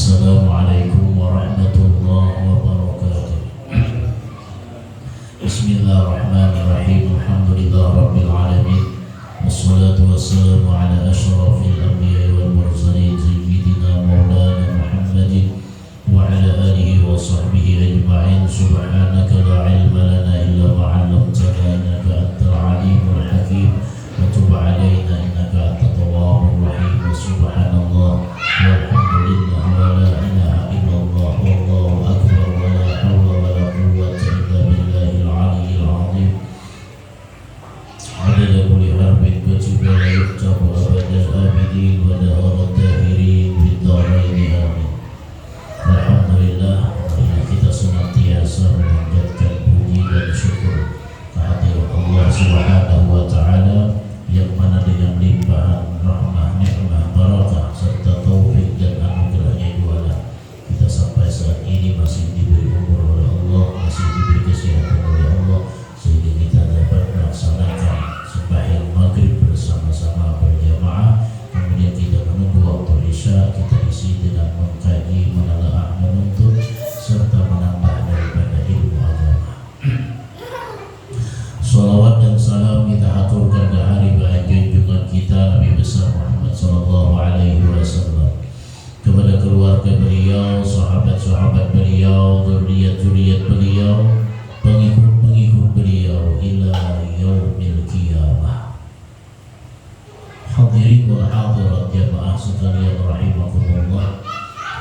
Assalamualaikum warahmatullahi wabarakatuh. Bismillahirrahmanirrahim. Alhamdulillah rabbil alamin. Wassalatu wassalamu ala asyrafil anbiya'i wal mursalin sayyidina maulana Muhammadin wa ala alihi wa sahbihi ajma'in. Subhanaka la ilma lana illa ma 'allamtana innaka antal alimul hakim. Wa tub 'alaina innaka antat tawwabur rahim. Subhanallah walhamdulillah wa la ilaha illallah wallahu akbar wa la hawla wa la quwwata illa billahil aliyyil azim. Adada kulli harbin kutiba wa yuktabu abadal abidin wa da'arat dahirin fid dharaini amin. Alhamdulillah, kita senantiasa memanjatkan puji dan syukur kehadirat Allah Subhanahu wa ta'ala yang mana dengan limpahan rahmah, nikmah, barakah serta taufik dan anugerahnya jualan kita sampai saat ini masih diberi umur oleh Allah, masih diberi kesehatan oleh Allah, sehingga kita dapat melaksanakan sembahyang maghrib bersama-sama berjamaah. Kemudian kita menunggu waktu isya, kita isi dengan mengkaji, menelaah, menuntut serta menambah daripada ilmu agama. Salawat dan salam kita aturkan ke hari bahagia junjungan kita Nabi besar Muhammad sallallahu alaihi wasallam, kepada keluarga beliau, sahabat-sahabat beliau, zuriat-zuriat beliau, pengikut-pengikut beliau ila yaumil qiyamah. Hadirin wal hadirat jamaah sekalian rahimakumullah.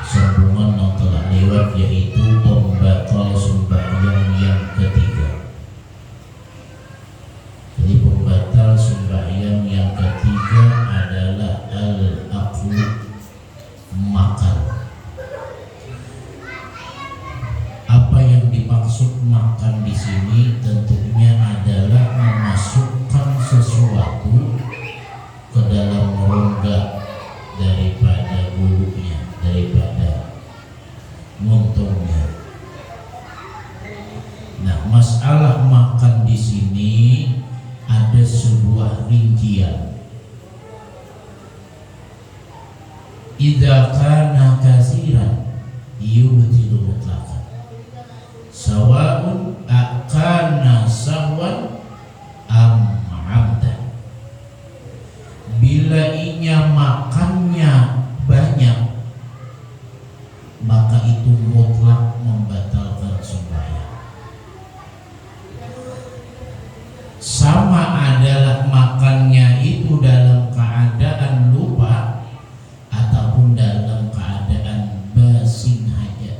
Sambungan yang telah lewat yaitu pembatal sembahyang yang ketiga. Jadi pembatal sembahyang yang ketiga adalah al-aklu, makan. Apa yang dimaksud makan di sini tentunya adalah memasukkan sesuatu ke dalam rongga daripada bulunya, daripada muntungnya. Nah, masalah makan di sini ada sebuah rincian. Idza kana katsiran yubtilu mutlaqan, sawa'un akana sahwan am amdan. Bila inya makannya banyak, maka itu mutlak membatalkan sembahyang. Sama adalah makannya itu dalam keadaan lupa ataupun dalam keadaan basing hajat.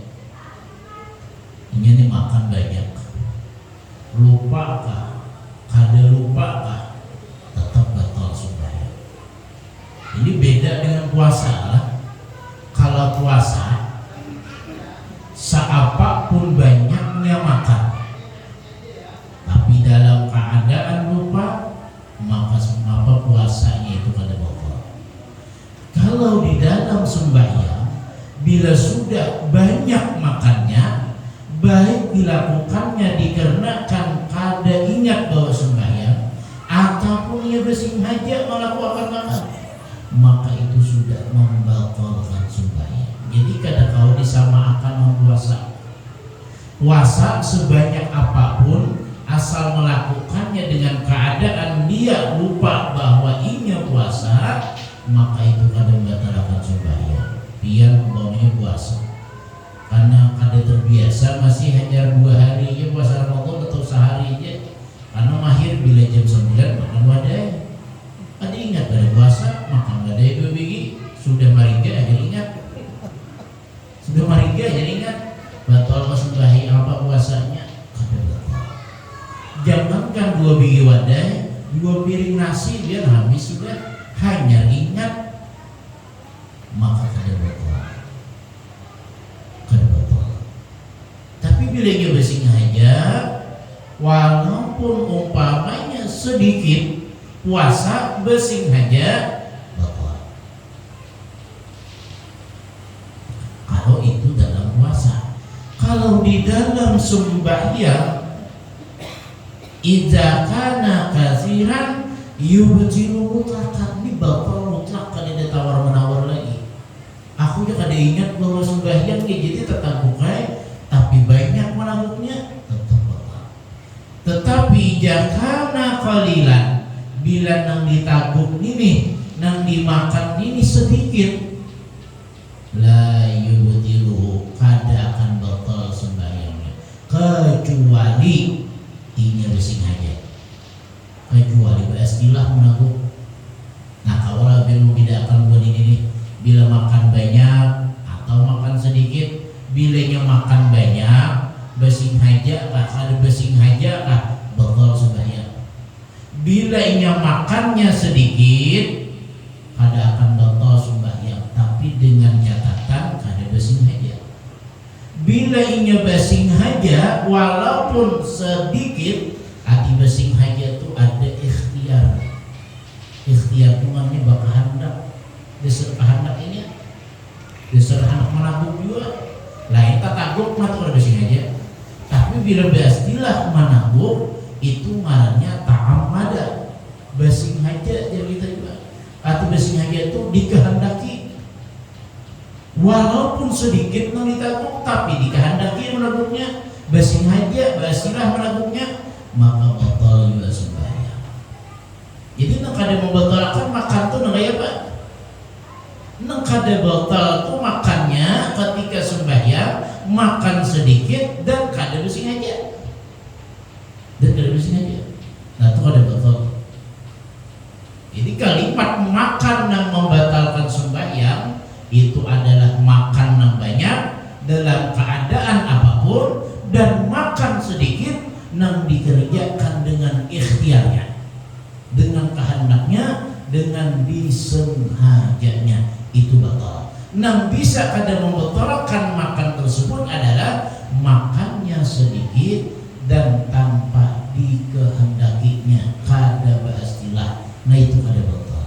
Ini makan banyak, lupakah, kada lupakah, tetap batal sembahyang. Ini beda dengan puasa lah. Kalau puasa, seapapun banyaknya makan, tapi dalam keadaan lupa, maka mengapa puasanya itu kada batal. Kalau di dalam sembahyang, bila sudah banyak makannya, baik dilakukannya dikarenakan kada ingat bahwa sembahyang, ataupun ia bersing hajat melakukan makan, maka itu sudah membatalkan sembahyang. Jadi kada kau disamakan dengan puasa. Puasa sebanyak apapun, asal melakukannya dengan keadaan dia lupa bahwa inya puasa, maka itu kada membatalkan sembahyang. Biar umpamanya puasa, karena kada terbiasa masih hanya 2 hari aja puasa Ramadan atau sehari aja, karena mahir bila jam 9 makan wadai. Ada ingat pada puasa makan wadai 2 biji, sudah mariga aja ingat, sudah mariga aja ingat, batal sembahyang apa puasanya, kada batal. Jangankan 2 biji wadai, 2 piring nasi biar habis sudah, hanya ingat, maka kada batal. Kada batal. Tapi bila dia bersing hajat, walaupun umpamanya sedikit, puasa bersing hajat batal. Kalau itu dalam puasa. Kalau di dalam sembahyang, idza kana katsiran yubtilu mutlaqan, ini batal mutlak, kada ada tawar menawar lagi. Aku aku ya kada ingat bahwa sembahyang jadi tetabukai, tapi banyak menanggungnya tetap batal. Tetapi jakana qalilan, bila nang ditaguk ini, nang dimakan ini sedikit, la yubtilu, kada akan batal sembahyangnya, kecuali inya bersing hajat, kecuali istilah menaguk. Nah kalau belum tidak akan buat ini, bila makan banyak atau makan sedikit, bilanya makan banyak bersing hajat kah, kada bersing hajat kah, batal sembahyang. Bila inya makannya sedikit, kada akan batal sembahyang, tapi dengan catatan kada bersing hajat. Bila inya bersing hajat walaupun sedikit, arti bersing hajat itu ada ikhtiar. Ikhtiar tuannya bakal hendak dasar kehendak ini, dasar anak menabuk juga. Lain tak taguk mah tuh bersing hajat. Tapi bila beristilah menabuk itu ngarannya ta'amada, bersing hajat jadi kita juga. Atau bersing hajat itu dikehendaki. Walaupun sedikit nang ditaguk, tapi dikehendaki menaguknya, bersing hajat, beristilah menaguknya, maka batal juga sembahyang. Jadi nang kada membatalkan makan tuh nang kaya apa? Nang kada batal tuh makannya ketika sembahyang, makan sedikit dan kada bersing hajat. Dan kada bersing hajat. Nah itu kada batal. Jadi kalimat makan yang membatalkan sembahyang itu adalah makan yang banyak dalam keadaan apapun dan makan sedikit yang dikerjakan dengan ikhtiarnya, dengan kehendaknya, dengan disengajanya, itu batal. Yang bisa kada membatalkan makan tersebut adalah makannya sedikit dan tanpa dikehendakinya, kada beristilah. Nah itu kada batal.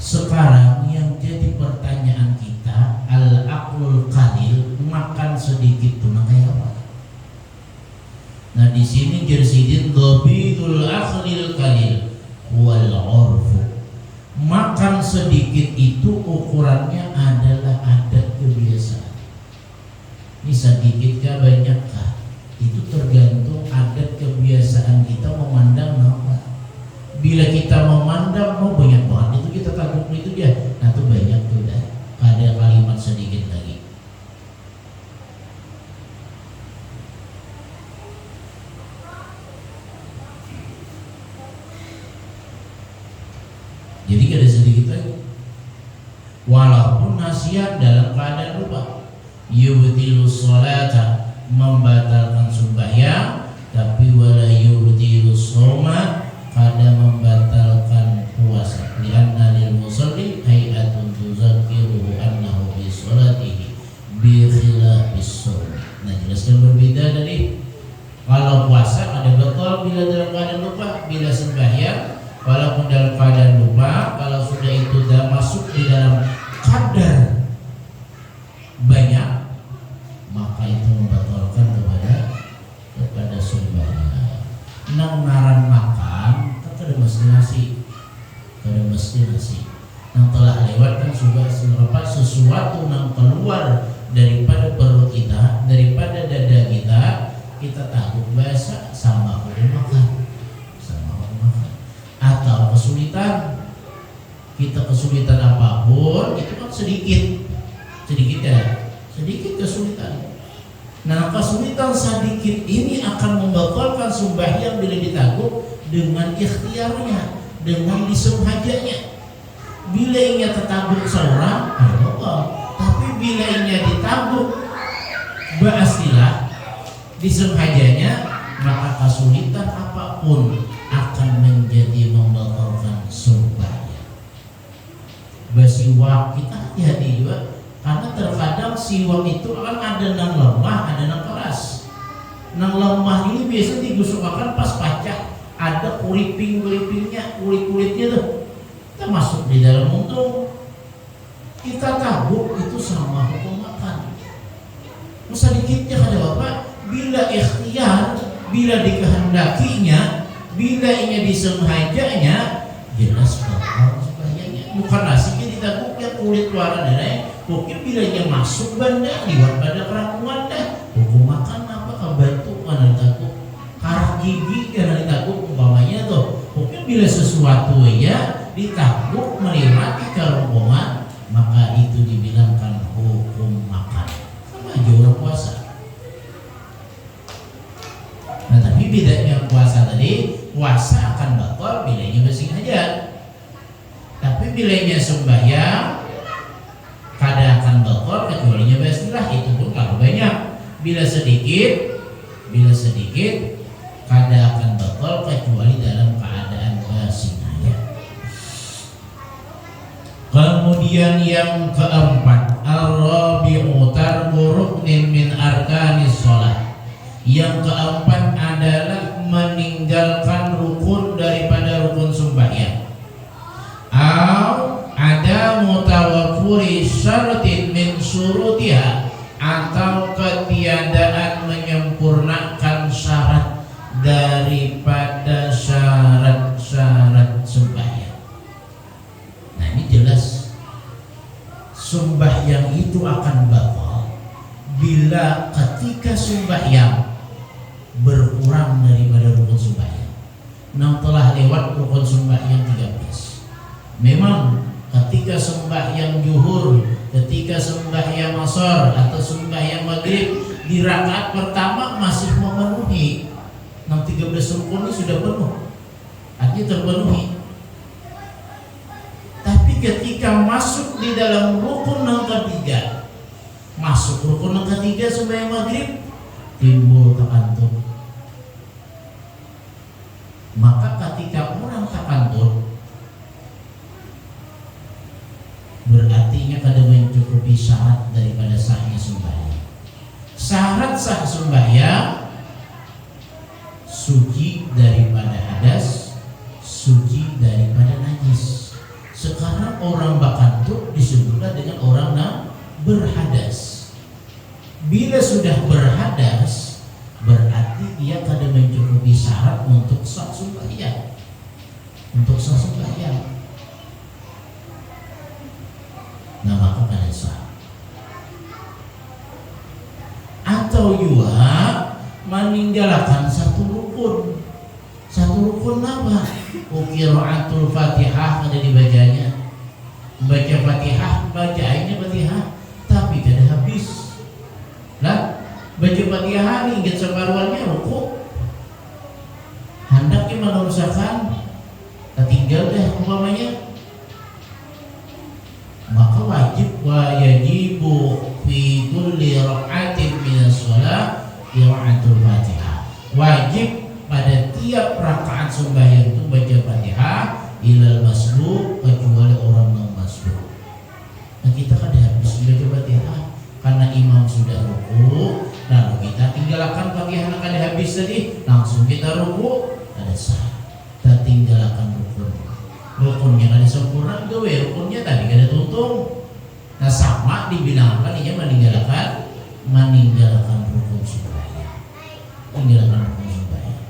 Sekarang yang jadi pertanyaan kita, al-aqlul qalil, makan sedikit itu kayak apa? Nah di sini jersidin dhabidul aqlil qalil wal 'urfu. Makan sedikit itu ukurannya adalah adat kebiasaan. Ini sedikit kah banyak kah? Itu tergantung adat kebiasaan kita memandang apa. Bila kita memandang mau banyak banget itu kita tanggung itu dia, nah itu banyak tuh dah. Ada kalimat sedikit lagi. Jadi ada sedikit lagi. Walaupun nasihat dalam keadaan lupa, yubtilu sholata, membatalkan sembahyang, tapi wala yubtilu shoma, kada membatalkan puasa. Lianna lil musalli hay'atun tuzakkiruhu annahu bi sholatihi bi khilafis shaum. Nah jelaskan berbeda dari kalau puasa ada batal bila dalam keadaan lupa, bila sembahyang walaupun dalam keadaan lupa, kalau sudah itu sudah masuk di dalam kadar banyak, maka itu membatalkan kepada sembahyang. Nang ngaran makan, kada mesti nasi, kada mesti nasi. Nang telah lewat kan sudah sesuatu nang keluar daripada perut kita, daripada dada kita takut bahasa sama boleh makan. Atau kesulitan, kita kesulitan apapun itu kan sedikit ya, sedikit kesulitan. Nah kesulitan sedikit ini akan membatalkan sembahyang bila ditaguk dengan ikhtiarnya, dengan disengajanya. Bila ingin tertaguk seorang ada batal, tapi bila ingin ditaguk beristilah disengajanya, maka kesulitan apapun akan menjadi membatalkan sembahyang. Bersiwak kita hati-hati juga, karena terkadang siwak itu akan ada nang lemah, ada nang keras. Nang lemah ini biasa digosokkan pas pacak, ada kulitnya, kulit-kulitnya tuh, kita masuk di dalam untung, kita tabuk itu sama hukum makan. Sedikitnya kada bapak, bila ikhtiar, bila dikehendakinya, bila ingin disengajanya, jelas batal sembahyangnya. bukan nasinya ditakutkan kulit luar darah. Mungkin bilanya masuk banda liwat pada kerangkuan dah. Hukum makan apa kebantu mana ditakut karah gigi karena ditakut umpamanya tuh. Mungkin bila sesuatu ya ditakut menikmati kerongkongan, maka itu dibilangkan hukum makan. Sama aja orang puasa. Nah tapi bedanya puasa tadi, puasa akan batal bilanya bersih aja. Tapi bilanya sembahyang kada akan batal kecuali basmilah, itu pun kalau banyak. Bila sedikit kada akan batal kecuali dalam keadaan basmilah. Kemudian yang keempat, ar-rabi'u tarku ruknin min arkanis shalah. Yang keempat adalah meninggalkan rukun daripada rukun sembahyang. Ada mutawaffuri syaratin min syurutiha, atau ketiadaan menyempurnakan syarat daripada syarat-syarat sembahyang. Nah ini jelas sembahyang itu akan batal bila ketika sembahyang berkurang daripada rukun sembahyang. Nah telah lewat rukun sembahyang 13. Memang ketika sembahyang zuhur, ketika sembahyang asar atau sembahyang maghrib di rakaat pertama masih memenuhi 13 rukun ini sudah penuh, artinya terpenuhi. Tapi ketika masuk di dalam rukun yang ketiga, masuk rukun yang ketiga sembahyang maghrib, timbul takantun. Maka ketika orang takantun, berartinya kada mencukupi syarat daripada sahnya sembahyang. Syarat sah sembahyang suci daripada hadas, suci daripada najis. Sekarang orang bakantun disebutlah dengan orang yang berhadas. Bila sudah berhadas, berarti dia kada mencukupi syarat untuk sah sembahyang. Untuk sah sembahyang. Nah maka kada sah. Atau juga meninggalkan satu rukun. Satu rukun apa? Qiraatul Fatihah kada dibacanya. Baca Fatihah, bacaannya Fatihah, tapi kada habis. Lah, baca Fatihah ni ingat separuhannya ruku. Hendaknya meneruskan, tertinggal dah umpamanya. Maka wajibu fi kulli raka'atin minas shalah qiraatul Fatihah. Wajib pada tiap rakaat sembahyang itu baca Fatihah ilal masbuk, kecuali orang yang masbuk. Nah kita kan habis baca Fatihah karena imam sudah ruku, lalu kita tinggalkan Fatihah yang kada habis tadi, langsung kita ruku, ada sah. Kita tinggalkan rukunnya kada sempurna, gawe rukunnya tadi kada tuntung. Nah sama dibilangkan ia meninggalkan rukun sembahyang. Meninggalkan rukun sembahyang.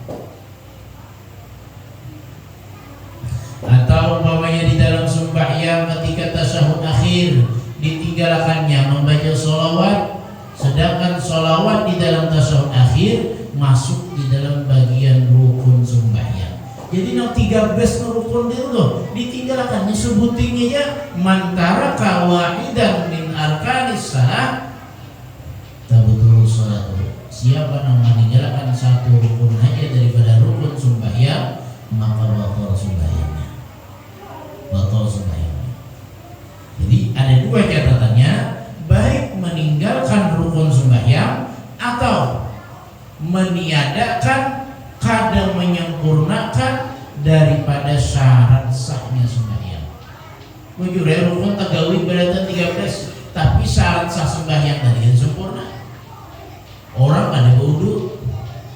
Atau umpamanya di dalam sembahyang ketika tasyahud akhir ditinggalkannya membaca sholawat, sedangkan sholawat di dalam tasyahud akhir masuk di dalam bagian rukun sembahyang. Jadi yang 13 rukun itu loh ditinggalkan, disebutinnya ya mantara kawahidan min arkanis salah tabutul salat. Siapa yang meninggalkan satu rukun aja daripada rukun sembahyang, maka batal sembahyangnya. Batal sembahyangnya. Jadi ada dua catatannya, baik meninggalkan rukun sembahyang atau meniadakan kada menyempurnakan daripada syarat sahnya sembahyang. Mujure rukun tagawi beratan 13, tapi syarat sah sembahyang tadi yang sempurna. Orang ada wudu,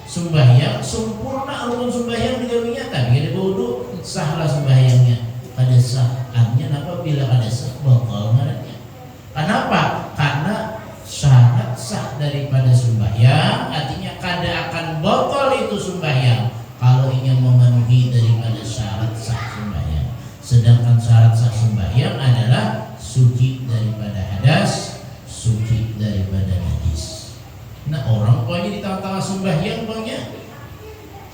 sembahyang sempurna rukun sembahyang digawinya, tapi ada wudu, sahlah sembahyangnya. Kada sah, artinya apa? Bila kada sah batal ngarannya. Kenapa? Karena syarat sah daripada sembahyang, artinya kada akan batal itu sembahyang kalau ingin memenuhi daripada syarat sah sembahyang. Sedangkan syarat sah sembahyang suci daripada hadas, suci daripada najis. Nah orang tuanya di tengah-tengah sembahyang maunya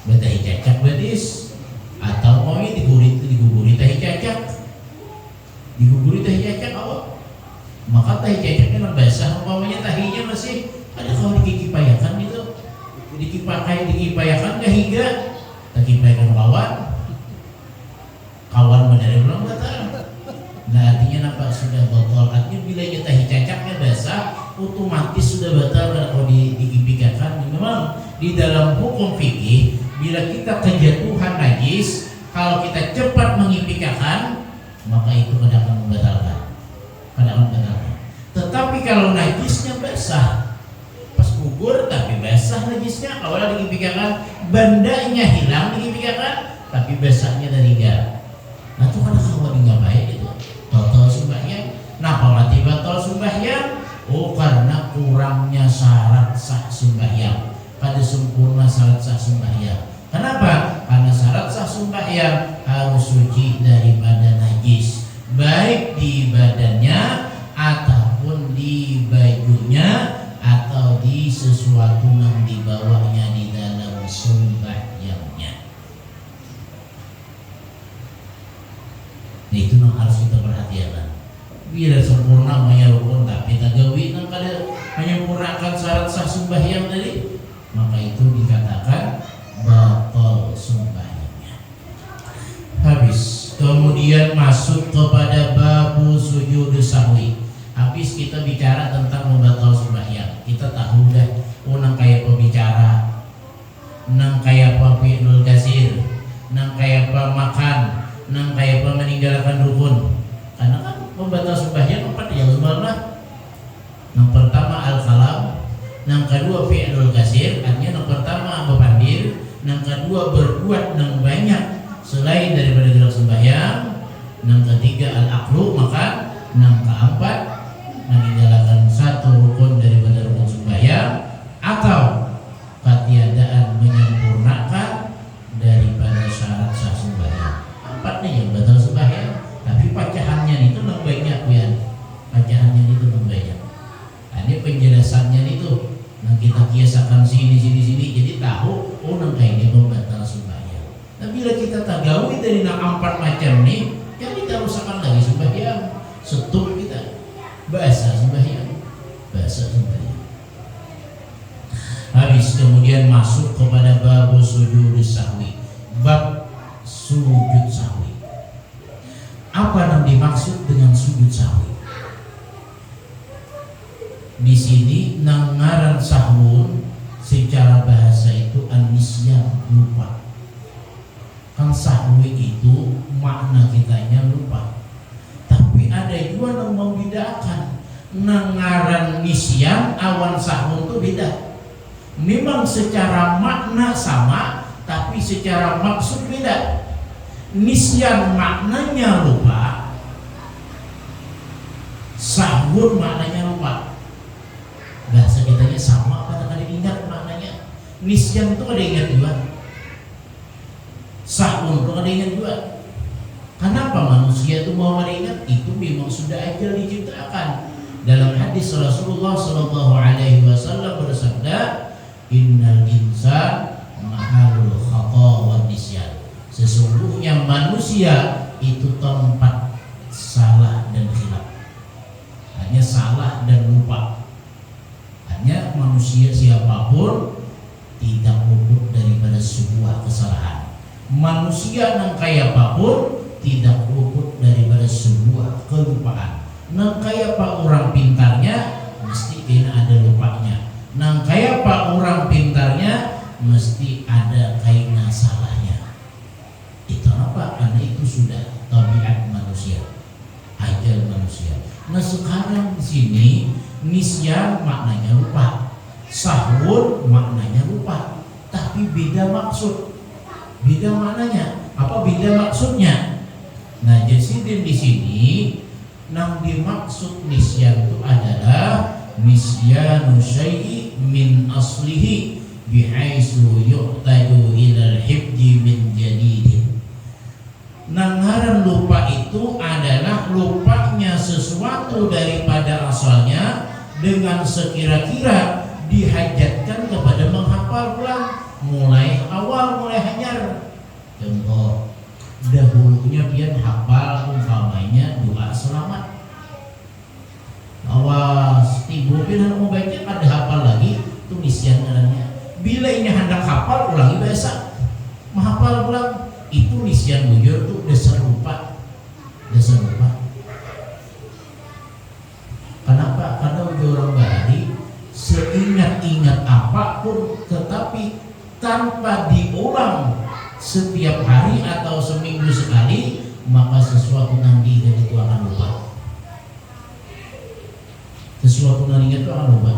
tahi cacak betis, atau maunya diguguri tahi cacak, awak. Maka tahi cacaknya nang basah, umpamanya tahinya masih ada kalau dikipayakan gitu, dikipayakan gahiga, tak kipayakan kawan mendari belum batal. Nah artinya nampak sudah batal. Artinya bila tahi cacaknya basah, otomatis sudah batal kalau dikipayakan. Memang di dalam hukum fikih, bila kita kejatuhan najis, kalau kita cepat mengipikakan, maka itu kadang akan membatalkan. Tetapi kalau najisnya basah, pas gugur tapi basah najisnya, awalnya dikipikakan, bandanya hilang dikipikakan, tapi basahnya dari gar. Nah itu karena kalau nggak baik itu batal sembahyang. Kenapa mati batal sembahyang? Oh karena kurangnya syarat sah sembahyang. Pada sempurna syarat sah sembahyang. Kenapa? Karena syarat sah sembahyang harus suci daripada najis, baik di badannya ataupun di bajunya atau di sesuatu yang dibawanya di dalam sembahyangnya. Nah, itu yang harus kita perhatikan. Bila sempurna maya rukun tapi tagawi nang kada menyempurnakan syarat sah sembahyang tadi, maka itu dikatakan batal sembahyangnya. Habis, kemudian masuk kepada babu sujud sahwi. Habis kita bicara tentang membatal sembahyang, kita tahu dah, nang kayak pembicara, nang kayak apa fi'lul kasir, nang kayak apa makan, nang kayak apa meninggalkan rukun. Karena kan membatal sembahyang empat ya lah. Yang pertama al-kalam, yang kedua fi'lul kasir, artinya yang pertama bepandir, yang kedua berbuat yang banyak selain daripada gerak sembahyang, yang ketiga al-aqlu makan, yang keempat meninggalkan satu rukun daripada rukun sembahyang, atau ketiadaan menyempurnakan daripada syarat sah sembahyang. Empatnya yang batal sembahyang, tapi pacahannya itu yang banyak ya, pacahannya itu yang banyak. Ini penjelasannya itu, nah kita kiasakan sini, jadi tahu oh nang kayak ini membatal sembahyang. Nah bila kita tagawi dari nang empat macam ini, ya kita rusakkan lagi sembahyang, setup kita, bahasa sembahyang. Habis kemudian masuk kepada bab sujud sahwi, bab sujud sahwi. Apa yang dimaksud dengan sujud sahwi? Di sini nang ngaran sahwun secara bahasa itu an-nisyan, lupa. Kan sahwi itu makna kitanya lupa. Tapi ada juga yang membedakan. Nang ngaran nisyan awan sahwun itu beda. Memang secara makna sama, tapi secara maksud beda. Nisyan maknanya lupa, sahwun maknanya lupa. Bahasa kitanya sama apa tak ada ingat maknanya. Nisyan itu ada ingat juga, sahwun itu ada ingat juga. Kenapa manusia itu mau ada ingat? Itu memang sudah ajal diciptakan. Dalam hadis Rasulullah SAW bersabda, innal insan mahalul khata wa nisyan. Sesungguhnya manusia itu tempat salah dan khilaf. Hanya salah dan lupa. Hanya manusia siapapun tidak luput daripada sebuah kesalahan. Manusia yang kaya apapun tidak luput daripada sebuah kelupaan. Nang kaya pak orang pintarnya mesti kena ada lupanya. Nang kaya pak orang pintarnya mesti ada kena salahnya. Itu apa? Karena itu sudah tabiat manusia, ajal manusia. Nah sekarang di sini nisyan maknanya lupa, sahwun maknanya lupa, tapi beda maksud, beda maknanya. Apa beda maksudnya? Nah jadi di sini yang dimaksud nisyan itu adalah nisyanu syai'i min aslihi bihaitsu yu'tadu ilal hifdi min jadidin. Nang ngaran lupa itu adalah lupa berubahnya sesuatu daripada asalnya dengan sekira-kira dihajatkan kepada menghafal ulang mulai awal, mulai hanyar. Contoh, dahulunya pian hafal umpamanya doa selamat, awas tiba pian mau baca ada hafal lagi tulisan namanya. Bila ini hendak hafal ulangi biasa menghafal ulang itu nisyan bujur tuh dasar lupa. Kenapa? Karena orang Bali seingat-ingat apapun tetapi tanpa diulang setiap hari atau seminggu sekali, maka sesuatu yang diingat itu akan lupa. Sesuatu yang diingat itu akan lupa.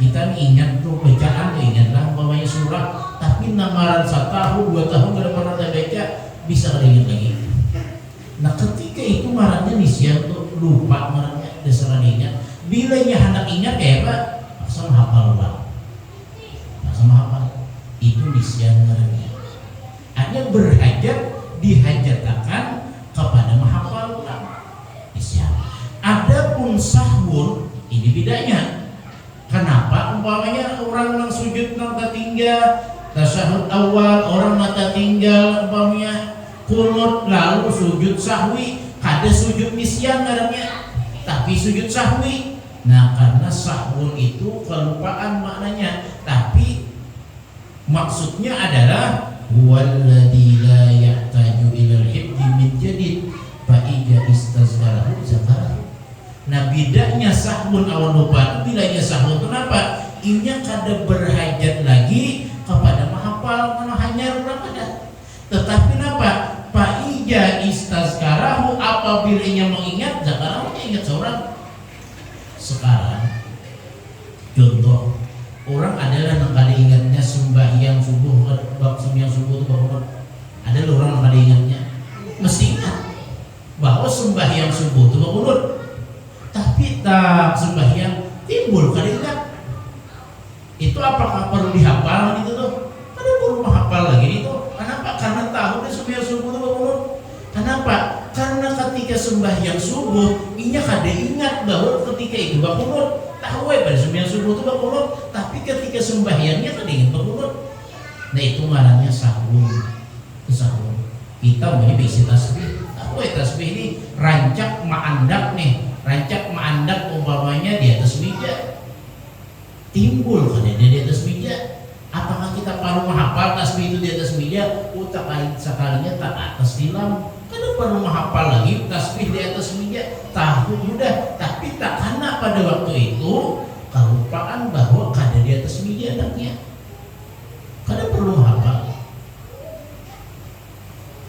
Kita ingat tuh bacaan, ingatlah umpamanya surah, tapi namaran 1 tahun 2 tahun tidak pernah baca, bisa ingat lagi. Nah ketika itu marahnya nisyan tuh lupa, marahnya dasar ingat. Bila hendak ingat ya Pak, sama hafal ulang, sama hafal itu nisyan marahnya. Hanya berhajat dihajatakan kepada menghafal ulang nisyan. Adapun sahur ini bedanya. Kenapa? Umpamanya orang yang sujud nang tertinggal tasyahud awal, orang mata tinggal umpamanya kunut lalu sujud sahwi, kada sujud nisyan ngarannya, tapi sujud sahwi. Nah karena sahur itu kelupaan maknanya, tapi maksudnya adalah walladzi la yahtaju ilal hifdzi min jadid fa ija istazkarahu zakarahu. Nah bedanya sahun awal lupa, bedanya sahun kenapa? Inya kada berhajat lagi kepada menghafal karena hanya ulang ada. Tetapi kenapa? Fa ija istazkarahu, apabila inya mengingat zakarahu, ingat seorang. Sekarang contoh orang adalah yang kada ingatnya sembahyang subuh, bab sembahyang subuh itu bahwa ada orang yang kada ingatnya mesti ingat bahwa sembahyang subuh itu bahwa, tapi tak sembahyang timbul kada ingat. Itu apakah perlu dihafal gitu tuh? Kada perlu menghafal lagi itu. Kenapa? Karena tahu deh sembahyang subuh itu bahwa. Kenapa? Karena ketika sembahyang subuh inya kada ingat bahwa ketika itu bahwa tahu pada sembahyang subuh itu bahwa, tapi ketika sembahyangnya kada ingat bahwa. Nah itu ngarannya sahur. Sahur. Kita mau isi tasbih. Tahu tasbih ini rancak ma'andak nih. Rancak ma'andak umpamanya di atas meja, timbul kan di atas meja. Apakah kita perlu menghafal tasbih itu di atas meja? Tak sekalinya tak atas tilam. Kada perlu menghafal lagi tasbih di atas meja. Tahu mudah, tapi tak karena pada waktu itu kelupaan bahwa kada di atas meja anaknya. Kada perlu menghafal.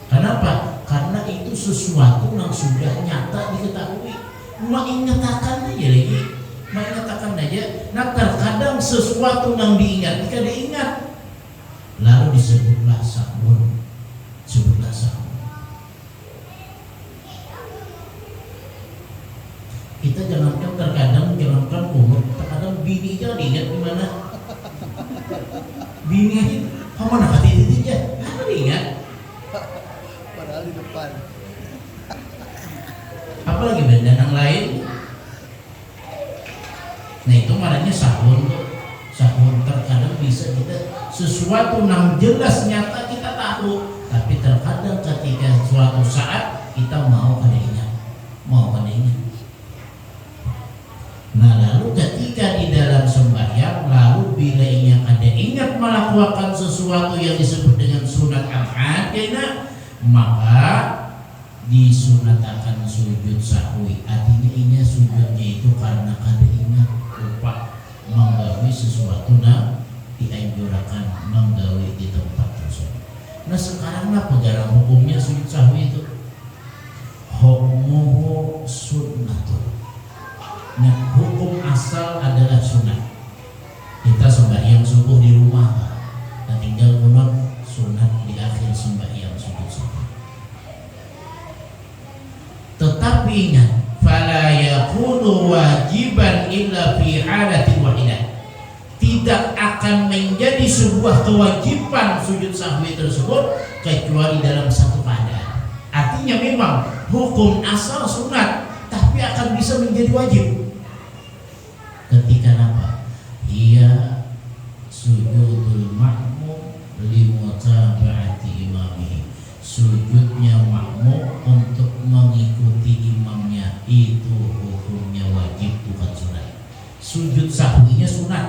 Kenapa? Karena itu sesuatu yang sudah nyata diketahui. Mengingatakan aja lagi, mengingatakan aja. Nah terkadang sesuatu yang diingat, jika diingat, lalu disebutlah sahur, sebutlah sahur. Kita jangankan terkadang kunut, terkadang bini aja diingat di mana? Bini aja, kamu nak hati aja, apa diingat? Padahal di depan. Apalagi benda yang lain. Nah itu marahnya sahur. Sahur terkadang bisa kita sesuatu yang jelas nyata kita tahu, tapi terkadang ketika suatu saat kita mau kada ingat. Nah lalu ketika di dalam sembahyang, lalu bila ia kada ingat melakukan sesuatu yang disebut dengan sunat ahad, maka disunatakan sujud sahwi. Artinya inya sujudnya itu karena kada ingat, lupa menggawi sesuatu yang dianjurkan menggawi di tempat tersebut. Nah sekarang apa dalam hukumnya sujud sahwi itu? Hukmuhu sunnatul. Nah hukum asal adalah sunat. Kita sembahyang subuh di rumah, dan tinggal kunut sunat di akhir sembahyang sujud sahwi. Tetapi ingat, fala yakunu wajiban illa fi halatin wahidah. Tidak akan menjadi sebuah kewajiban sujud sahwi tersebut kecuali dalam satu keadaan. Artinya memang hukum asal sunat, tapi akan bisa menjadi wajib ketika apa? Ia sujudul makmum limutaba'ati imamihi, sujudnya makmum untuk mengikuti imamnya itu hukumnya wajib bukan sunat. Sujud sahwinya sunat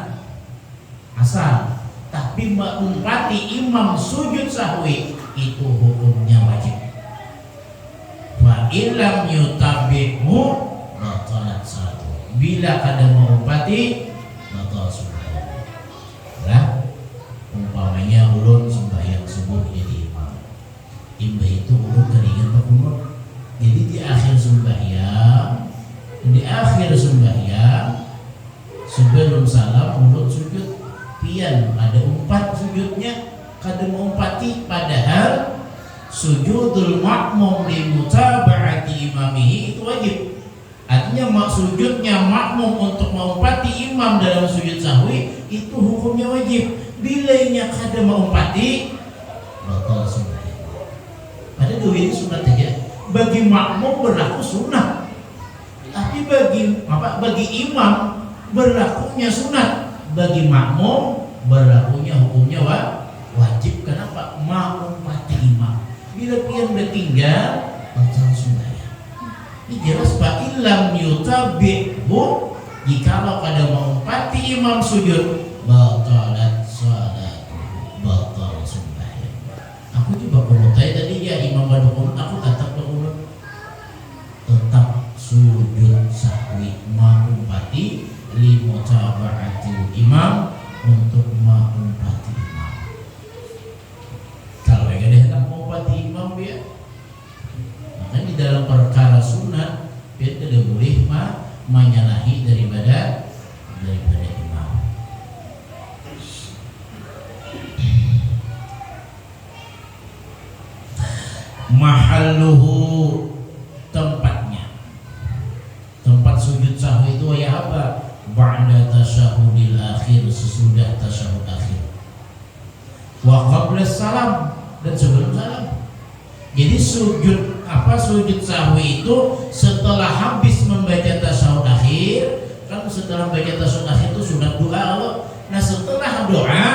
asal, tapi mengumpati imam sujud sahwi itu hukumnya wajib. Wa illam yutabi'hu batalat salatu, bila kada mengumpati batal salat. Lah umpamanya ulun sembahyang subuh jadi imam, imam itu ulun keringan berkunut, jadi di akhir sembahyang sebelum salam ulun sujud, pian ada umpat sujudnya kada mengumpati, padahal sujudul makmum li mutaba'ati imamihi itu wajib. Artinya sujudnya makmum untuk mengumpati imam dalam sujud sahwi itu hukumnya wajib. Bilanya kada mengumpati batal sembahyang. Pada dua ini sunat saja. Bagi makmum berlaku sunat, tapi bagi imam berlakunya sunat. Bagi makmum berlakunya hukumnya wajib. Kenapa? Mengumpati imam. Bila pian bertinggal batal sembahyang. Ini jelas Pak, ilam yutabi'hu, jikalau kada mengumpati imam sujud batalat salatu, batal sembahyang. Aku juga komutai tadi ya imam berkunut, aku tetap berkunut, tetap sujud sahwi mengumpati limutaba'atil imam, untuk mengumpati imam. Kalau yang ada hendak mengumpati imam dia, makanya di dalam perkara sunat dia tidak boleh menyalahi daripada imam. Mahalluhu, tempatnya, tempat sujud sahwi itu ya apa? Ba'da tasyahudil akhir, sesudah tasyahud akhir, wa qabla salam, dan sebelum salam. Jadi sujud sahwi itu setelah habis membaca tasyahud akhir. Kan setelah membaca tasyahud akhir itu sunat doa Allah. Nah setelah doa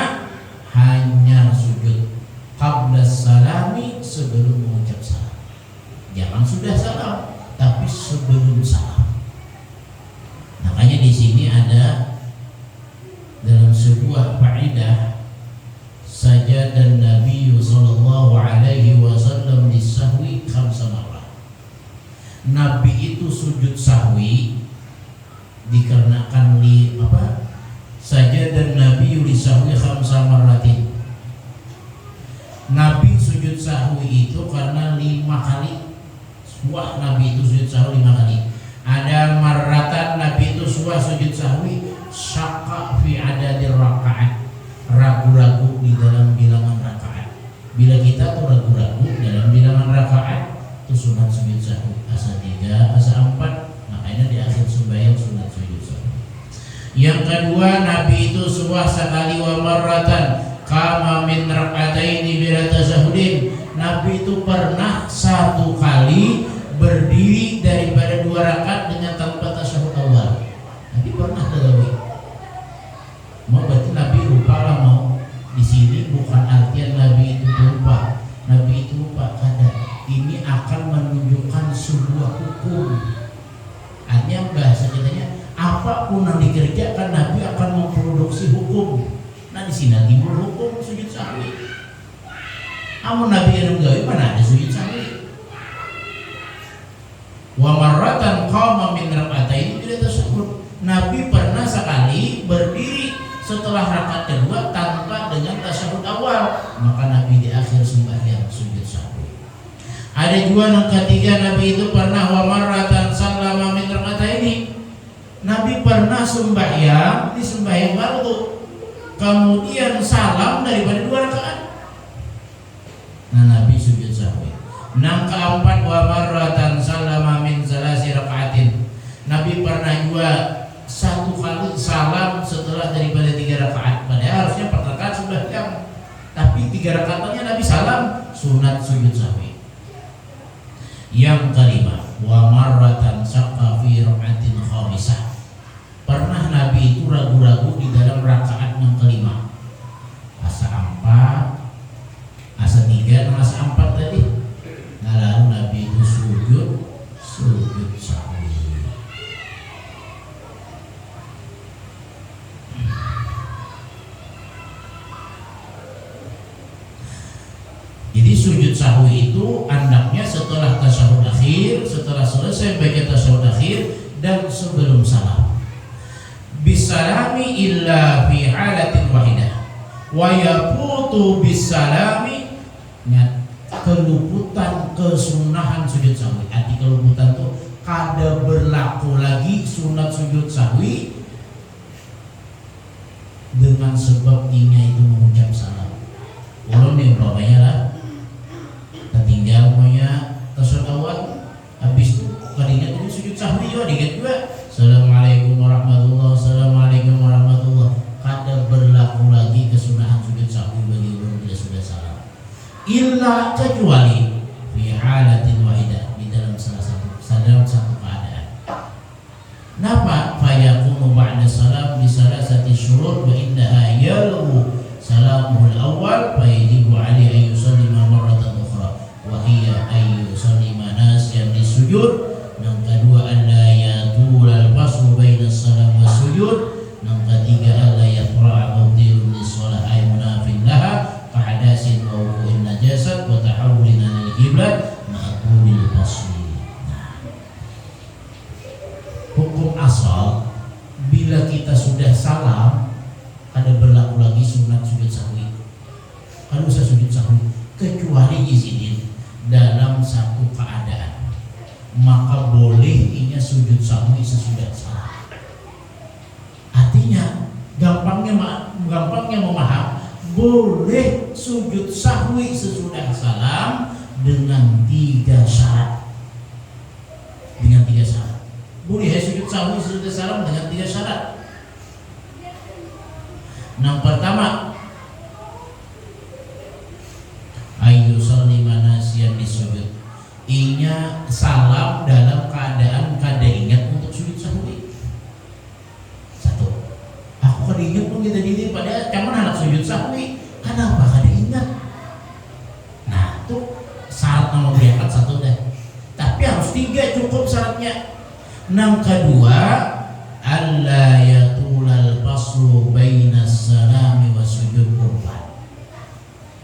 hanya sujud qabla salami, sebelum mengucap salam. Jangan sudah salam, tapi sebelum salam. Makanya di sini ada dalam sebuah faedah, sajadan Nabi sallallahu alaihi wasallam disahwi khamsa marrah. Nabi itu sujud sahwi dikarenakan sajadan Nabi disahwi khamsa marratin. Nabi sujud sahwi itu karena 5 kali. Wah, Nabi itu sujud sahwi 5 kali. Ada marratan Nabi itu sujud sahwi syaqqa fi adadir rakaat, ragu-ragu di dalam bilangan rakaat. Bila kita tuh ragu-ragu dalam bilangan rakaat, itu sunat sujud sahwi asa 3, asa 4, makanya di akhir sembahyang sunat sujud sahwi. Yang kedua, Nabi itu sekali wa marratan kama min rak'ataini bila tasyahudin. Nabi itu pernah 1 kali berdiri daripada 2 rakaat dengan tanpa tasyahud awal. Nabi pernah terawih. Mau berarti Nabi lupa lah, mau di sini bukan artian Nabi itu lupa. Nabi itu lupa kada. Ini akan menunjukkan sebuah hukum. Artinya bahasa kitanya, apapun yang dikerjakan Nabi akan memproduksi hukum. Nah di sini timbul hukum sujud sahwi. Amun Nabi yang gawe mana ada sujud sahwi. Wa marratan qama min rak'ataini bila tasyahud. Nabi pernah sekali berdiri setelah rakaat kedua tanpa dengan tasyahud awal, maka Nabi di akhir sembahyang sujud sahwi. Ada juga yang ketiga, Nabi itu pernah wa marratan sallama min rak'ataini. Nabi pernah sembahyang di sembahyang fardu, kemudian salam daripada 2 rakaat. Nah Nabi sujud sahwi. Yang keempat, wa marratan sallama min salasi rakaatin. Nabi pernah juga 1 kali salam setelah daripada 3 rakaat. Padahal harusnya 4 rakaat sudah jam, tapi 3 rakaatnya Nabi salam, sunat sujud sahwi. Yang kelima, wa marratan syaqqa fi rak'atin khamisah. Pernah Nabi itu ragu-ragu di dalam rakaat yang kelima. Asa 4, asa 3, asa 4 tadi. Nah lalu Nabi itu sujud sahwi. Jadi sujud sahwi itu andaknya setelah tasyahud akhir, setelah selesai baca tasyahud akhir dan sebelum salam. Bisalami illa fi halatin wahidah wa yaqutu bisalami, keluputan kesunahan sujud sahwi. Arti keluputan itu kada berlaku lagi sunat sujud sahwi dengan sebab inya itu mengucap salam. Ulun nih umpamanya lah tertinggal punya tasyahud awal, habis itu kadingat ini sujud sahwi juga diingat juga Assalamualaikum warahmatullahi, Assalamualaikum warahmatullahi. Kada berlaku lagi kesunahan sujud sahwi bagi ulun bila sudah salam, illa kecuali fi halatin wahidah, di dalam dalam satu keadaan. Napa? Fayakunu ba'da salam bi salasati syurut wa indaha yalu salamul awal fayajibu alaihi an yusallima marratan ukhra wa hiya ay yusallima nasiyan lisujud. Yang kedua alla yatul al-fasl baina salam wa sujud. Yang ketiga alla yaqra'a mubtilun lis-shalah ay munafin laha ka hadasin wa wuqu'in najasat wa tahawulin anil qiblat ma'qulil fasli. Hukum asal bila kita sudah salam kada berlaku lagi sunat sujud sahwi. Kalau usah sujud sahwi kecuali izinin dalam satu keadaan, maka boleh inya sujud sahwi sesudah salam. Artinya gampangnya memaham, boleh sujud sahwi sesudah salam dengan 3 syarat. Dengan 3 syarat. Boleh sujud sahwi sesudah salam dengan 3 syarat. Yang pertama, ayu sallima nasiyan disujud. Inya salam dalam keadaan kada ingat untuk sujud sahwi. Satu, aku kada ingat pun kita diri pada cuman anak sujud sahwi. Kenapa kada ingat? Nah, itu syarat nomor berangkat satu dah. Tapi harus 3 cukup syaratnya. Yang kedua, alla yatulal faslu bainas salami wa sujud qurban.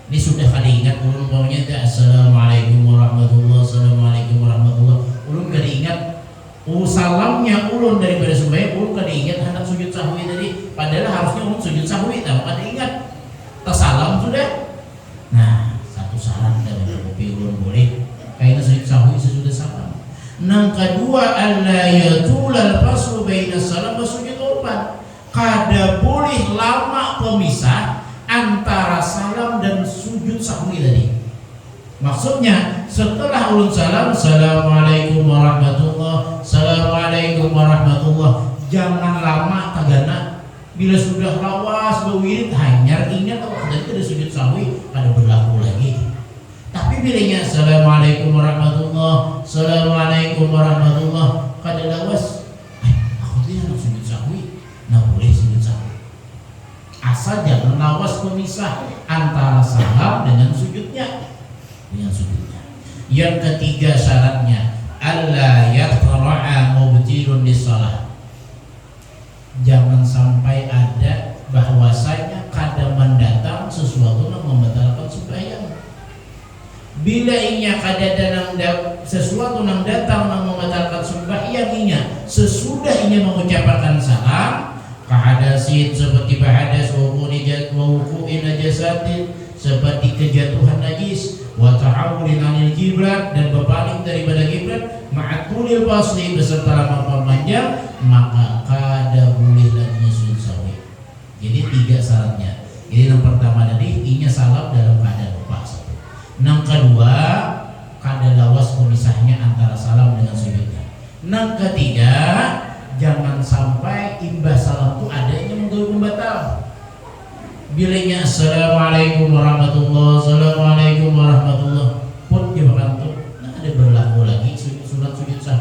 Ini sudah kada ingat ulun pokoknya Assalamualaikum warahmatullahi, Assalamualaikum warahmatullahi. Ulun kada ingat salamnya ulun daripada sembahyang, ulun kada ingat hendak sujud sahwi tadi. Padahal harusnya ulun sujud sahwi, tapi kada ingat. Tersalam sudah. Nah, satu syarat dari kopi ulun boleh kayaknya sujud sahwi sesudah salam. Yang kedua, alla yatulal faslu bainas salam wa sujud qurban. Kada boleh lama pemisah antara salam dan sujud sahwi tadi. Maksudnya setelah ulun salam, Assalamualaikum warahmatullahi, Assalamualaikum warahmatullahi, jangan lama tagana. Bila sudah lawas berwirid hanyar ingat kalau tadi ada sujud sahwi kada berlaku lagi. Tapi bilanya Assalamualaikum warahmatullahi, Assalamualaikum warahmatullahi, kada lawas, aku tidak nak sujud sahwi, nah boleh sujud sahwi. Asal jangan lawas pemisah antara salam dengan sujudnya. Yang ketiga syaratnya, alla yaqra'a mubtilun lis-shalah. Jangan sampai ada bahwasanya kada mendatang sesuatu yang membatalkan sembahyang. Bila inya kada dalam sesuatu yang datang yang membatalkan sembahyang inya sesudah inya mengucapkan salam, kahadasin seperti bahadas wuqu'in najasatin seperti kejatuhan najis, wa ta'awulin anil qiblat dan berpaling daripada qiblat, ma'atulil fasli beserta lama panjang, maka kada boleh lagi sujud sahwi. Jadi 3 syaratnya. Jadi yang pertama tadi inya salam dalam keadaan lupa. Yang kedua, kada lawas pemisahnya antara salam dengan sujudnya. Yang ketiga, jangan sampai imbas salam itu ada yang mengganggu pembatal. Bilanya Assalamualaikum warahmatullahi, Assalamualaikum warahmatullahi, pun dia bakal tuh ada berlaku lagi sunat sujud sahwi.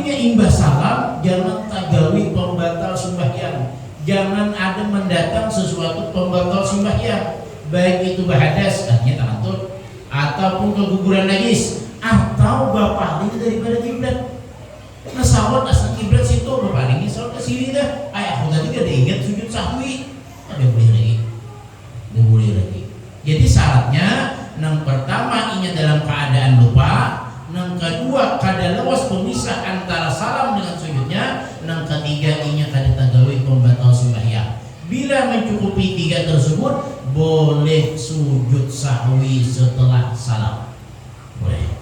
Artinya imbas salam jangan tagawi pembatal sembahyang. Jangan ada mendatang sesuatu pembatal sembahyang. Baik itu bahadas, artinya ta'atur, ataupun keguguran najis, atau berpaling daripada kiblat. Nah sahur asal kiblat situ berpaling sahur ke sini dah. Aku tadi gak ada ingat sujud sahwi. Ada boleh lagi. Ada boleh lagi. Jadi syaratnya yang pertama inya dalam keadaan lupa, yang kedua kada lewas pemisah antara salam dengan sujudnya, yang ketiga inya kada tagawi pembatal sembahyang. Bila mencukupi tiga tersebut, boleh sujud sahwi setelah salam. Boleh.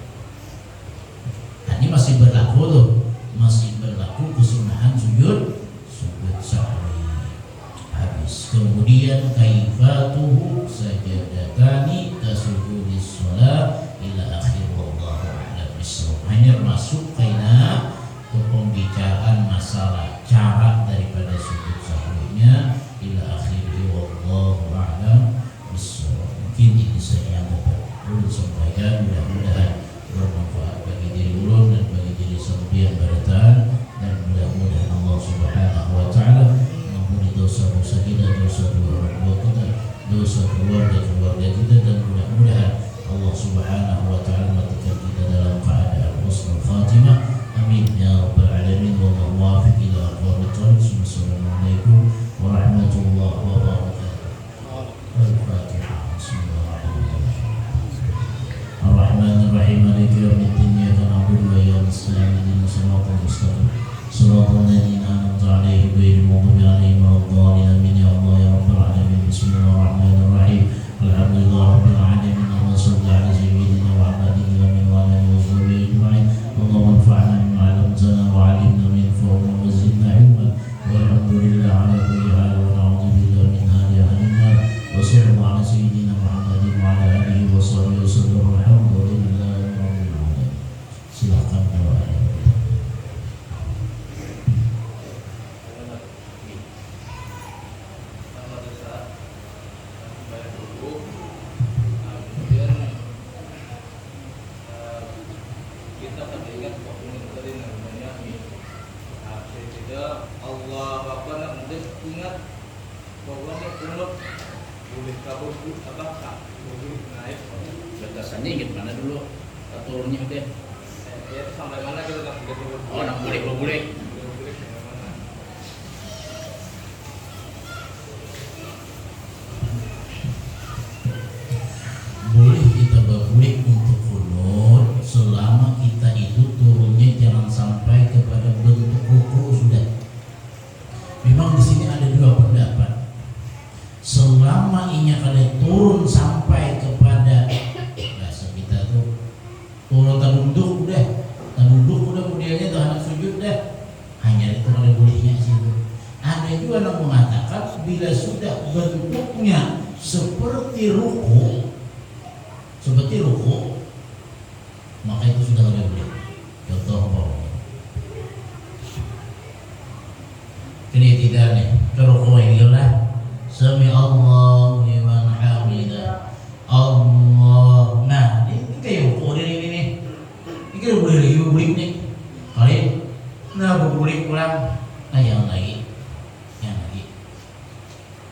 Ini masih berlaku loh, masih berlaku kesunahan sujud sahwi. Habis. Kemudian kaifatuhu sajadatani kasujudis shalah ila akhir wallahu a'lam bissawab. Hanya masuk kaina ke pembicaraan masalah cara daripada sujud sahwinya ila akhiri wallahu a'lam bissawab. Mungkin ini saya yang dapat ulun sampaikan, mudah-mudahan bermanfaat bagi diri ulun dan bagi diri sekalian barataan, dan mudah-mudahan Allah Subhanahu wa taala mengampuni dosa-dosa kita, dosa orang tua kita, dosa keluarga kita, dan mudah-mudahan Allah Subhanahu wa taala menjadikan kita dalam keadaan husnul khatimah. Amin ya rabbal alamin. Wallahu muwaffiq ila aqwamit thoriq. Assalamualaikum warahmatullahi wabarakatuh. Al-Fatihah. Bismillahirrahmanirrahim. Ar-Rahmanir-Rahim. Maliki yaumiddin. Iyyaka na'budu wa iyyaka nasta'in. Ihdinas siratal mustaqim. Siratal ladzina an'amta 'alaihim ghairil maghdubi 'alaihim waladdallin. Amin ya Allah ya rabbal alamin. Bismillahirrahmanirrahim. Alhamdulillahirabbil alamin. Allahumma shalli 'ala sayyidina Muhammadin wa ala alihi wa sahbihi ajma'in. Allahumma anfa'na bima 'allamtana wa 'allimna ma yanfa'una wa zidna 'ilman. Walhamdulillah 'ala kulli hal wa na'udzu billahi min hali ahlin nar. Wa sallallahu 'ala sayyidina Muhammadin wa ala alihi wa sahbihi wasallam. Alhamdulillahi rabbil alamin. Silakan doa. Batasannya ingat mana dulu turunnya udah sampai mana kita tak boleh. oh nak boleh Boleh kita berbulik untuk kunut selama kita itu turunnya jangan sampai kepada bentuk ruku sudah. Memang di sini ada dua pendapat. Selama inya kada turun sampai kepada bahasa kita tuh turun tanduk udah kemudiannya tuh anak sujud dah, hanya itu ada bolehnya situ. Ada juga yang mengatakan bila sudah bentuknya seperti ruku maka itu sudah ada boleh. Contoh apa? Ini tidak nih ke ruku ini lah. Sami Allahu liman hamidah. Allah. Nah, ini kayak ruku ini nih. Ini kan boleh lagi bulik nih. Kalian nah bulik pulang. Nah yang lagi.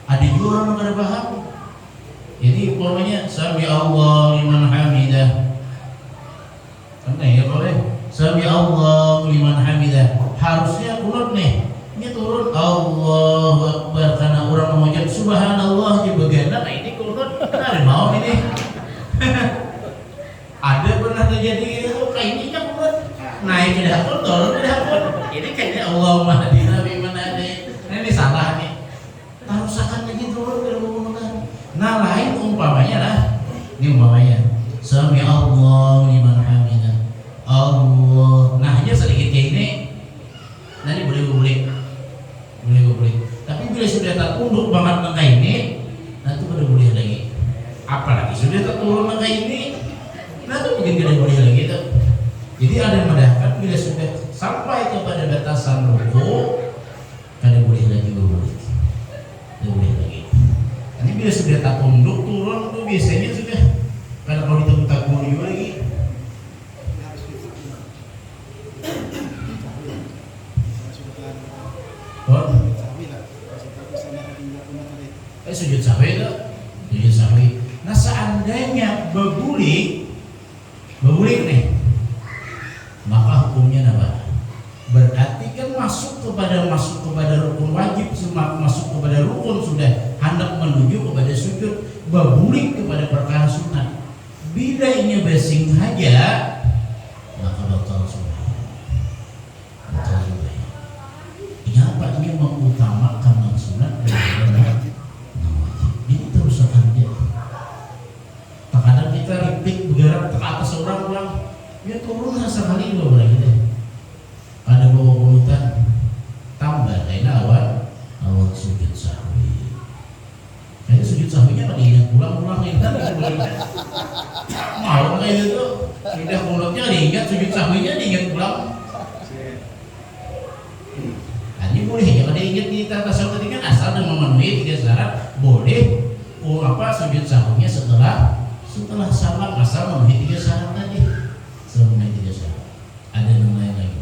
Ada juga orang yang kada paham. Jadi umpamanya Sami Allah liman hamidah. Karena ya boleh. Sami Allah liman hamidah. Harusnya kunut nih. Ini turun Allahu Akbar karena orang mengucap Subhanallah di bagian. Nah ini kunut. Ada mau ini. Ada pernah terjadi gitu. Kayak ini kan kunut. Naik ke dapur, turun ke dapur. Ini kayaknya Allahumma hadina biman hadin. Ini salah nih. Tarusakan lagi turun ke dapur. Nah lain umpamanya lah. Ini umpamanya Sami Allah liman hamidah. Allah. Nah hanya sedikit kayak ini. Nanti boleh. Tapi bila sudah tertunduk banget langkah ini, nanti boleh lagi. Apalagi sudah terturun langkah ini, nanti mungkin tidak boleh lagi tuh. Jadi ada yang mendahkan bila sudah sampai kepada batasan ruku, kada boleh lagi berbulik. Tidak boleh lagi. Nanti bila sudah tertunduk turun tuh biasanya sudah kada kalau ditunggu tak boleh lagi. Sujud sahwi itu sujud sahwi. Nah seandainya bebulik nih, maka hukumnya apa? Berarti kan masuk kepada rukun wajib, masuk kepada rukun, sudah hendak menuju kepada sujud, bebulik kepada perkara sunat. Bila ini basing saja, maka batal sunat. Batal sunat. Kenapa ini mengutamakan yang sunat daripada wajib? Ini terus akan dia. Terkadang kita repeat bergerak ke atas orang pulang, dia turun sekali dua berarti deh. Ada bawa pulutan tambah lain awal sujud sahwi. Jadi sujud sahwinya pada ingat pulang ingat mau kayak gitu. Sudah mulutnya diingat, sujud sahwinya diingat pulang. Ini boleh ya kalau diingat di tasawuf tadi kan asal dan memenuhi 3 syarat boleh sujud sahwinya setelah salam asal memenuhi 3 syarat tadi. Memenuhi 3 syarat. Ada yang lain lagi.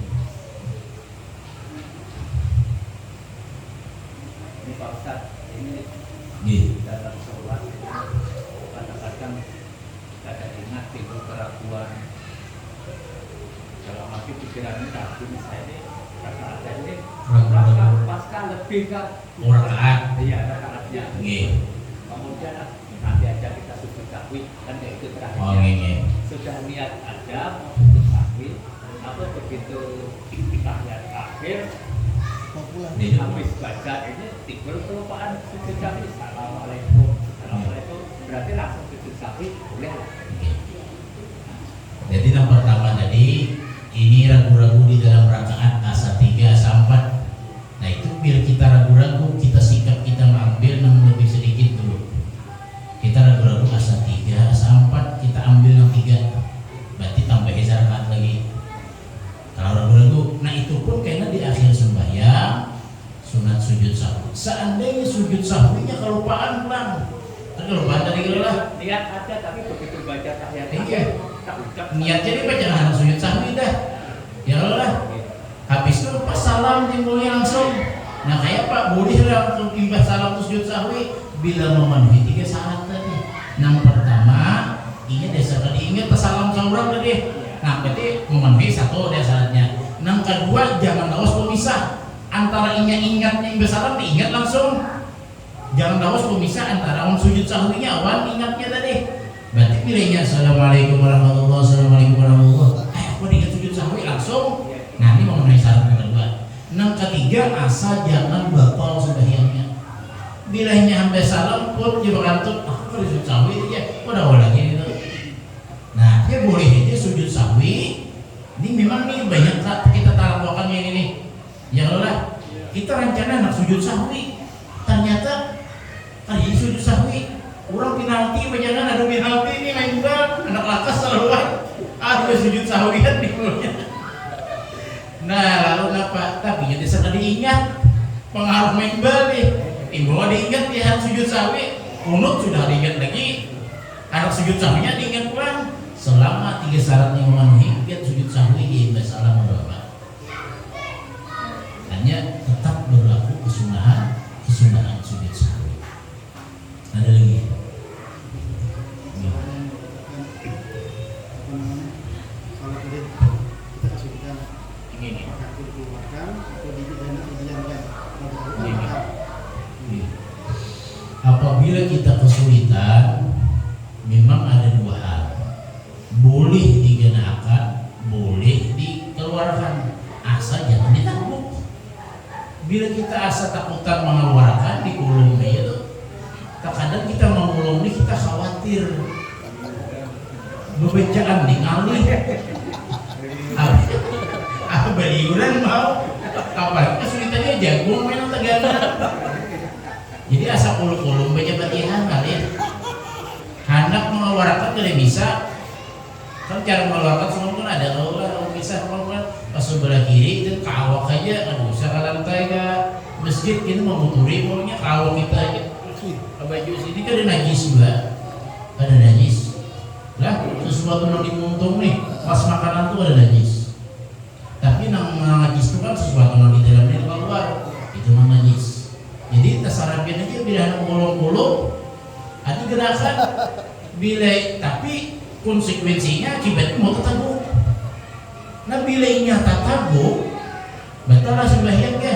Ini Pak Ustadz, ini dalam sholat kadang-kadang ada ingat timbul keraguan dalam hati pikirannya tapi misalnya kata ada ini pasca lebih kan rakaat. Iya, rakaatnya. Kemudian nanti aja kita sujud sahwi kan itu terakhirnya. Sudah niat ada mau sujud sahwi, apa begitu tahiyat akhir habis baca ini timbul kelupaan sujud sahwi. Assalamualaikum berarti langsung sujud sahwi boleh lah. Jadi yang pertama tadi ini ragu-ragu di dalam rakaat asa 3 asa 4. Nah itu biar kita ragu-ragu, kita sikap kita mengambil yang lebih sedikit dulu. Kita ragu-ragu asa 3 asa 4, kita ambil yang 3, berarti tambah rakaat lagi. Kalau ragu-ragu, nah itu pun karena di akhir sembahyang sunat sujud sahwi. Seandainya sujud sahwinya kelupaan pulang, kelupaan tadi lah. Niat ada tapi begitu baca tahiyat tak ucap. Niatnya ini baca hanya sujud sahwi dah. Ya Allah. Habis itu pas salam timbulnya langsung. Nah kayak Pak boleh lah untuk imbas salam sujud sahwi bila memenuhi 3 syarat tadi. Yang pertama, ingat desa tadi ingat pas salam saurang tadi. Nah berarti memenuhi 1 dia syaratnya. Yang kedua jangan lawas pemisah antara ingatnya imbas salam diingat langsung. Jangan lawas pemisah antara sujud sahwinya awan ingatnya tadi. Berarti pilihnya assalamualaikum warahmatullahi wabarakatuh. Aku diingat sujud sahwi langsung. Nah ini mengenai syarat yang kedua. Yang ketiga asal jangan batal sembahyangnya. Bilahnya sampai salam pun dia berkantuk. Aku di sujud sahwi aja. Udah lagi itu. Nah dia boleh aja sujud sahwi. Ini memang nih banyak kita lakukan yang ini. Ya Allah kita rencana nak sujud sahwi. Ternyata tadi sujud sahwi. Orang penalti, jangan ada penalti ini main bola, anak lakas selalu ada sujud sahwian di mulutnya. Nah lalu apa? Tapi jadi sekali diingat pengaruh main bola nih. Timbul diingat dia harus sujud sahwi, kunut sudah diingat lagi, anak sujud sahwinya diingat pulang. Selama 3 syarat yang memenuhi, dia sujud sahwi di salam berapa? Hanya tetap berlaku kesunahan sujud sahwi. Ada lagi. Apabila kita kesulitan, memang ada 2 hal. Boleh digenakan, boleh dikeluarkan. Asal jangan ditakut. Bila kita asa takutan mengeluarkan di kulum itu, terkadang kita mengulung ini kita khawatir bebecaan di kali. Baliuran mau apa? Kesulitannya jagung main tegangan. Jadi asa kulum-kulum baca batihan kali. Hendak mengeluarkan tidak bisa. Kan cara mengeluarkan semua kan ada kalau bisa mengeluarkan pas sebelah kiri itu kawak aja, aduh usah ke lantai ke masjid kita memuturi pokoknya kawak kita aja. Baju sini kan ada najis juga, ada najis. Lah sesuatu yang dimuntung nih pas makanan tuh ada najis. Tapi yang najis itu kan sesuatu yang di dalamnya keluar itu najis. Jadi tasarapin aja bila ngulung-ngulung ada gerakan bila, tapi konsekuensinya akibatnya mau tetaguk. Nah bila inya tataguk batal sembahyang ya,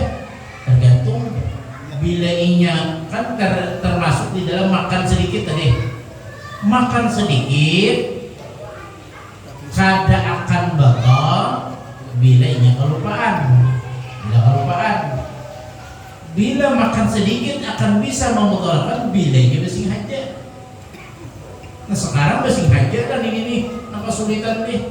tergantung bila inya kan termasuk di dalam makan sedikit tadi. Makan sedikit kada akan batal bila inya kelupaan. Bila makan sedikit akan bisa membatalkan bila inya bersih haja. Nah sekarang bersih haja kan ini nih, apa kesulitan nih?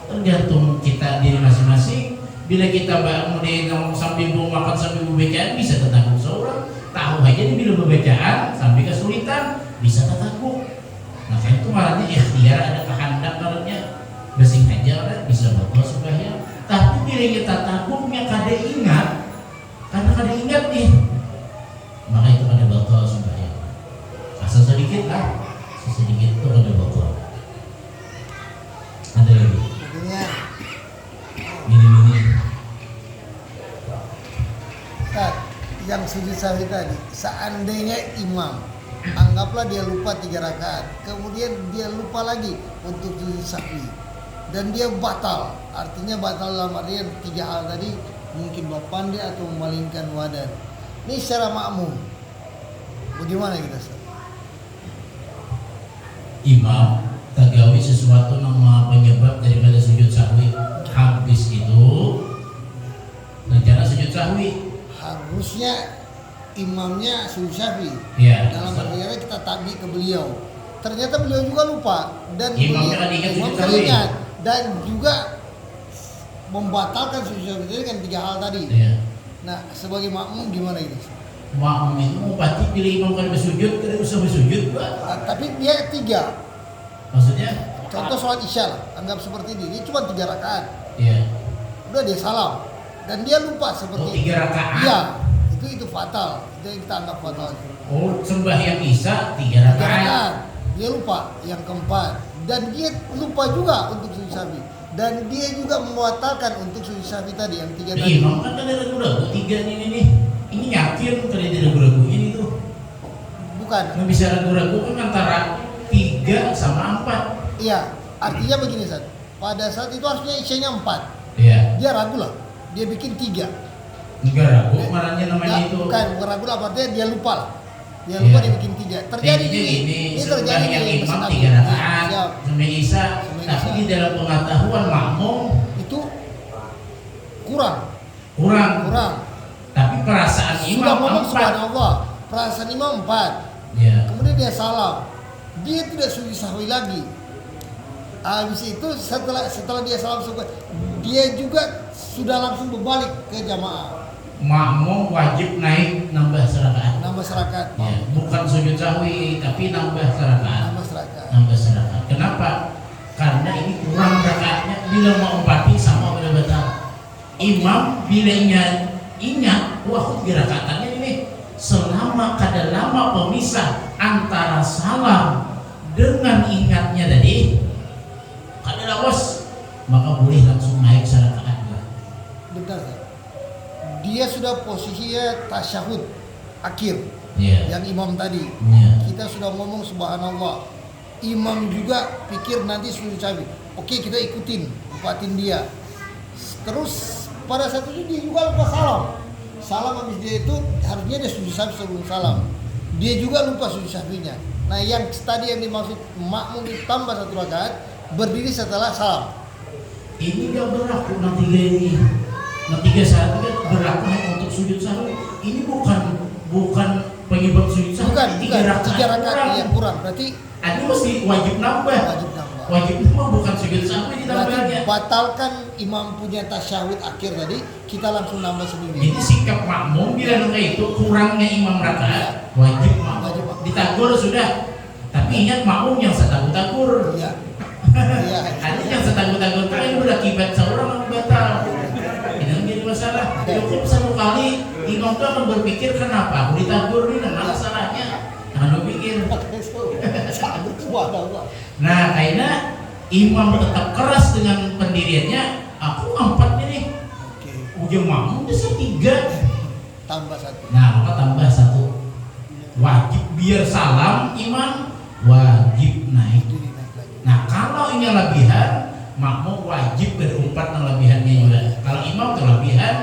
Tergantung kita diri masing-masing. Bila kita kemudian sambil mau makan sambil bacaan bisa tertanggung seorang, tahu aja nih bila bacaan sambil kesulitan bisa tertanggung. Nah kan itu malahnya ikhtiar, ada kehendak karena bersih aja kan bisa batal sembahyang. Tapi bila kita takutnya kada ingat, karena kada ingat nih, maka itu kada batal sembahyang. Asal sedikit lah, sedikit itu kada batal. Ada lagi? Artinya Ini. Ustaz, yang sujud sahwi tadi, seandainya imam anggaplah dia lupa 3 rakaat, kemudian dia lupa lagi untuk sujud sahwi dan dia batal, artinya batal dalam artian 3 hal tadi, mungkin bapande atau memalingkan wadan. Ini secara makmum bagaimana kita Ustaz? Imam tagawi sesuatu nama penyebab daripada sujud sahwi, habis itu rencana sujud sahwi Harusnya imamnya sujud sahwi. ya, Dalam artinya kita tabi ke beliau. Ternyata beliau juga lupa dan Imamnya kan ingat sujud sahwi. ingat dan juga membatalkan sujud sahwi itu dengan 3 hal tadi. ya. Nah, sebagai makmum gimana ini? Makmum itu mau pasti pilih imam kan bersujud, kada usah bersujud gua. Tapi dia 3. Maksudnya Contoh sholat isya lah, anggap seperti ini. Dia cuma 3 rakaat. ya. Udah dia salam dan dia lupa Oh, seperti 3 rakaat. Iya, itu fatal. Itu yang kita anggap fatal. Oh, sembahyang isya 3 3 rakaat. rakaat. Dia lupa yang keempat dan dia lupa juga untuk sujud sahwi dan dia juga membatalkan untuk sujud sahwi tadi yang 3 tadi. Imam kan ada ragu-ragu 3 nih. Ini yakin kalau dia ragu-ragu ini tuh. Bukan. Nggak bisa ragu-ragu kan antara 3 sama 4. Iya, artinya begini Ustaz. Pada saat itu harusnya isyanya 4. Iya. Dia ragu lah. Dia bikin 3. Enggak ragu, marahnya namanya itu. Bukan ragu lah, artinya dia lupa lah. Dia lupa Iya. dia bikin 3. Terjadi ini terjadi yang di imam Masjid 3 Nabi. rakaat Siap. sampai isya, Sampai tapi isya. di dalam pengetahuan makmum Itu kurang. kurang. Tapi perasaan Sudah imam ngomong 4. subhanallah. Perasaan imam 4. Ya. Kemudian dia salam. Dia tidak sujud sahwi lagi. Habis itu setelah dia salam dia juga sudah langsung berbalik ke jamaah. Makmum wajib naik nambah serakaat. Nambah serakaat. Ya, bukan sujud sahwi tapi nambah serakaat. Nambah serakaat. Nambah serakaat. Kenapa? Karena ini kurang rakaatnya. Bila mau empati sama pada batal. Imam bila ingat waktu gerakatannya ini selama kada lama pemisah antara salam dengan ingatnya tadi kada lawas, maka boleh langsung naik serakaat. Bentar. Dia sudah posisinya tasyahud akhir. Ya. Yang imam tadi. Ya. Kita sudah ngomong subhanallah. Imam juga pikir nanti sujud sahwi. Oke, kita ikutin, empatin dia. Terus pada saat itu dia juga lupa salam. Salam habis dia itu harusnya dia sujud sahwi sebelum salam. Dia juga lupa sujud sahwinya. Nah, yang tadi yang dimaksud makmum ditambah 1 rakaat berdiri setelah salam. Ini gak berlaku nanti ini. Nanti saat ini berlaku hanya untuk sujud sahwi. Ini bukan penyebab sujud sahwi. Bukan, 3 rakaat yang kurang. Berarti ini mesti wajib nambah. wajib nambah. Wajib nambah bukan sujud sahwi Berarti ditambahnya. batalkan imam punya tasyahud akhir tadi, kita langsung nambah sendiri. Jadi sikap makmum bila kayak itu kurangnya imam rakaat wajib makmum. Wajib makmum. Ditagur sudah. Tapi ingat makmum yang setagur-tagur. Iya. Iya. Ada yang setagur-tagur kan ini udah akibat seorang batal. Ini yang jadi masalah. Cukup 1 kali imam itu akan berpikir kenapa aku ditagur ini nah masalahnya. Akan berpikir. Sangat subhanallah. Nah, karena imam tetap keras dengan pendiriannya, aku 4 nih. Oke. Ujung makmum bisa 3. Tambah 1. Nah, maka tambah 1. wajib biar salam imam wajib naik. Jadi naik lagi. Nah kalau ini lebihan, makmum wajib berumpat yang lebihannya juga. Kalau imam kelebihan,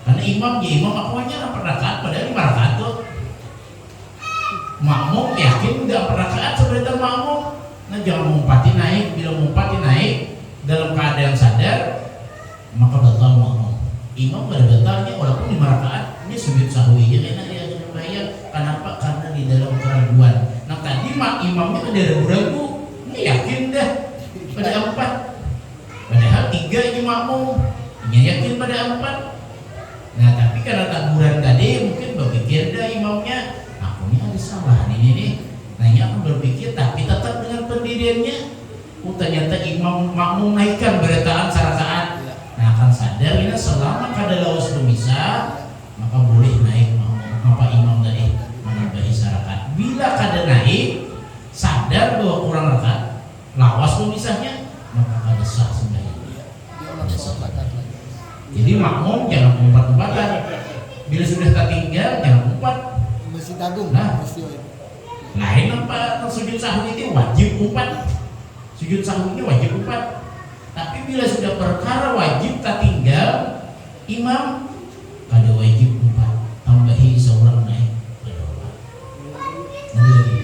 karena imam aku hanya 8 rakaat padahal 5 rakaat tuh. Makmum yakin udah 4 rakaat sebenarnya makmum. Nah jangan mengumpati naik, bila mengumpati naik dalam keadaan sadar maka batal makmum. Imam pada batalnya walaupun 5 rakaat dia sujud sahwinya karena dia akan bahaya. Kenapa? Karena di dalam keraguan. Nah tadi imamnya ada ragu-ragu, ini yakin dah pada 4. Padahal 3 ini makmum, ini yakin pada 4. Nah tapi karena taburan tadi mungkin berpikir dah imamnya, aku ini ada salah ini nih. Nah ini aku berpikir tapi tetap dengan pendiriannya. Ternyata imam makmum naikkan berataan sarakaat. Nah akan sadar ini selama kada lawas bisa maka boleh naik makmum imam tadi menambahi sarakaat. Bila kada naik sadar bahwa kurang rakaat lawas pemisahnya maka kada sah sembahyang. Dia ulang sholat rakaat lagi. Jadi makmum jangan umpat-umpatan. Bila sudah tertinggal jangan umpat. Masih tanggung Nah. peristiwa itu. Lain apa sujud sahwi itu wajib umpat. Sujud sahwi ini wajib umpat. Tapi bila sudah perkara wajib tertinggal imam kada wajib umpat. Tambahi seorang naik pada orang. Nanti lagi.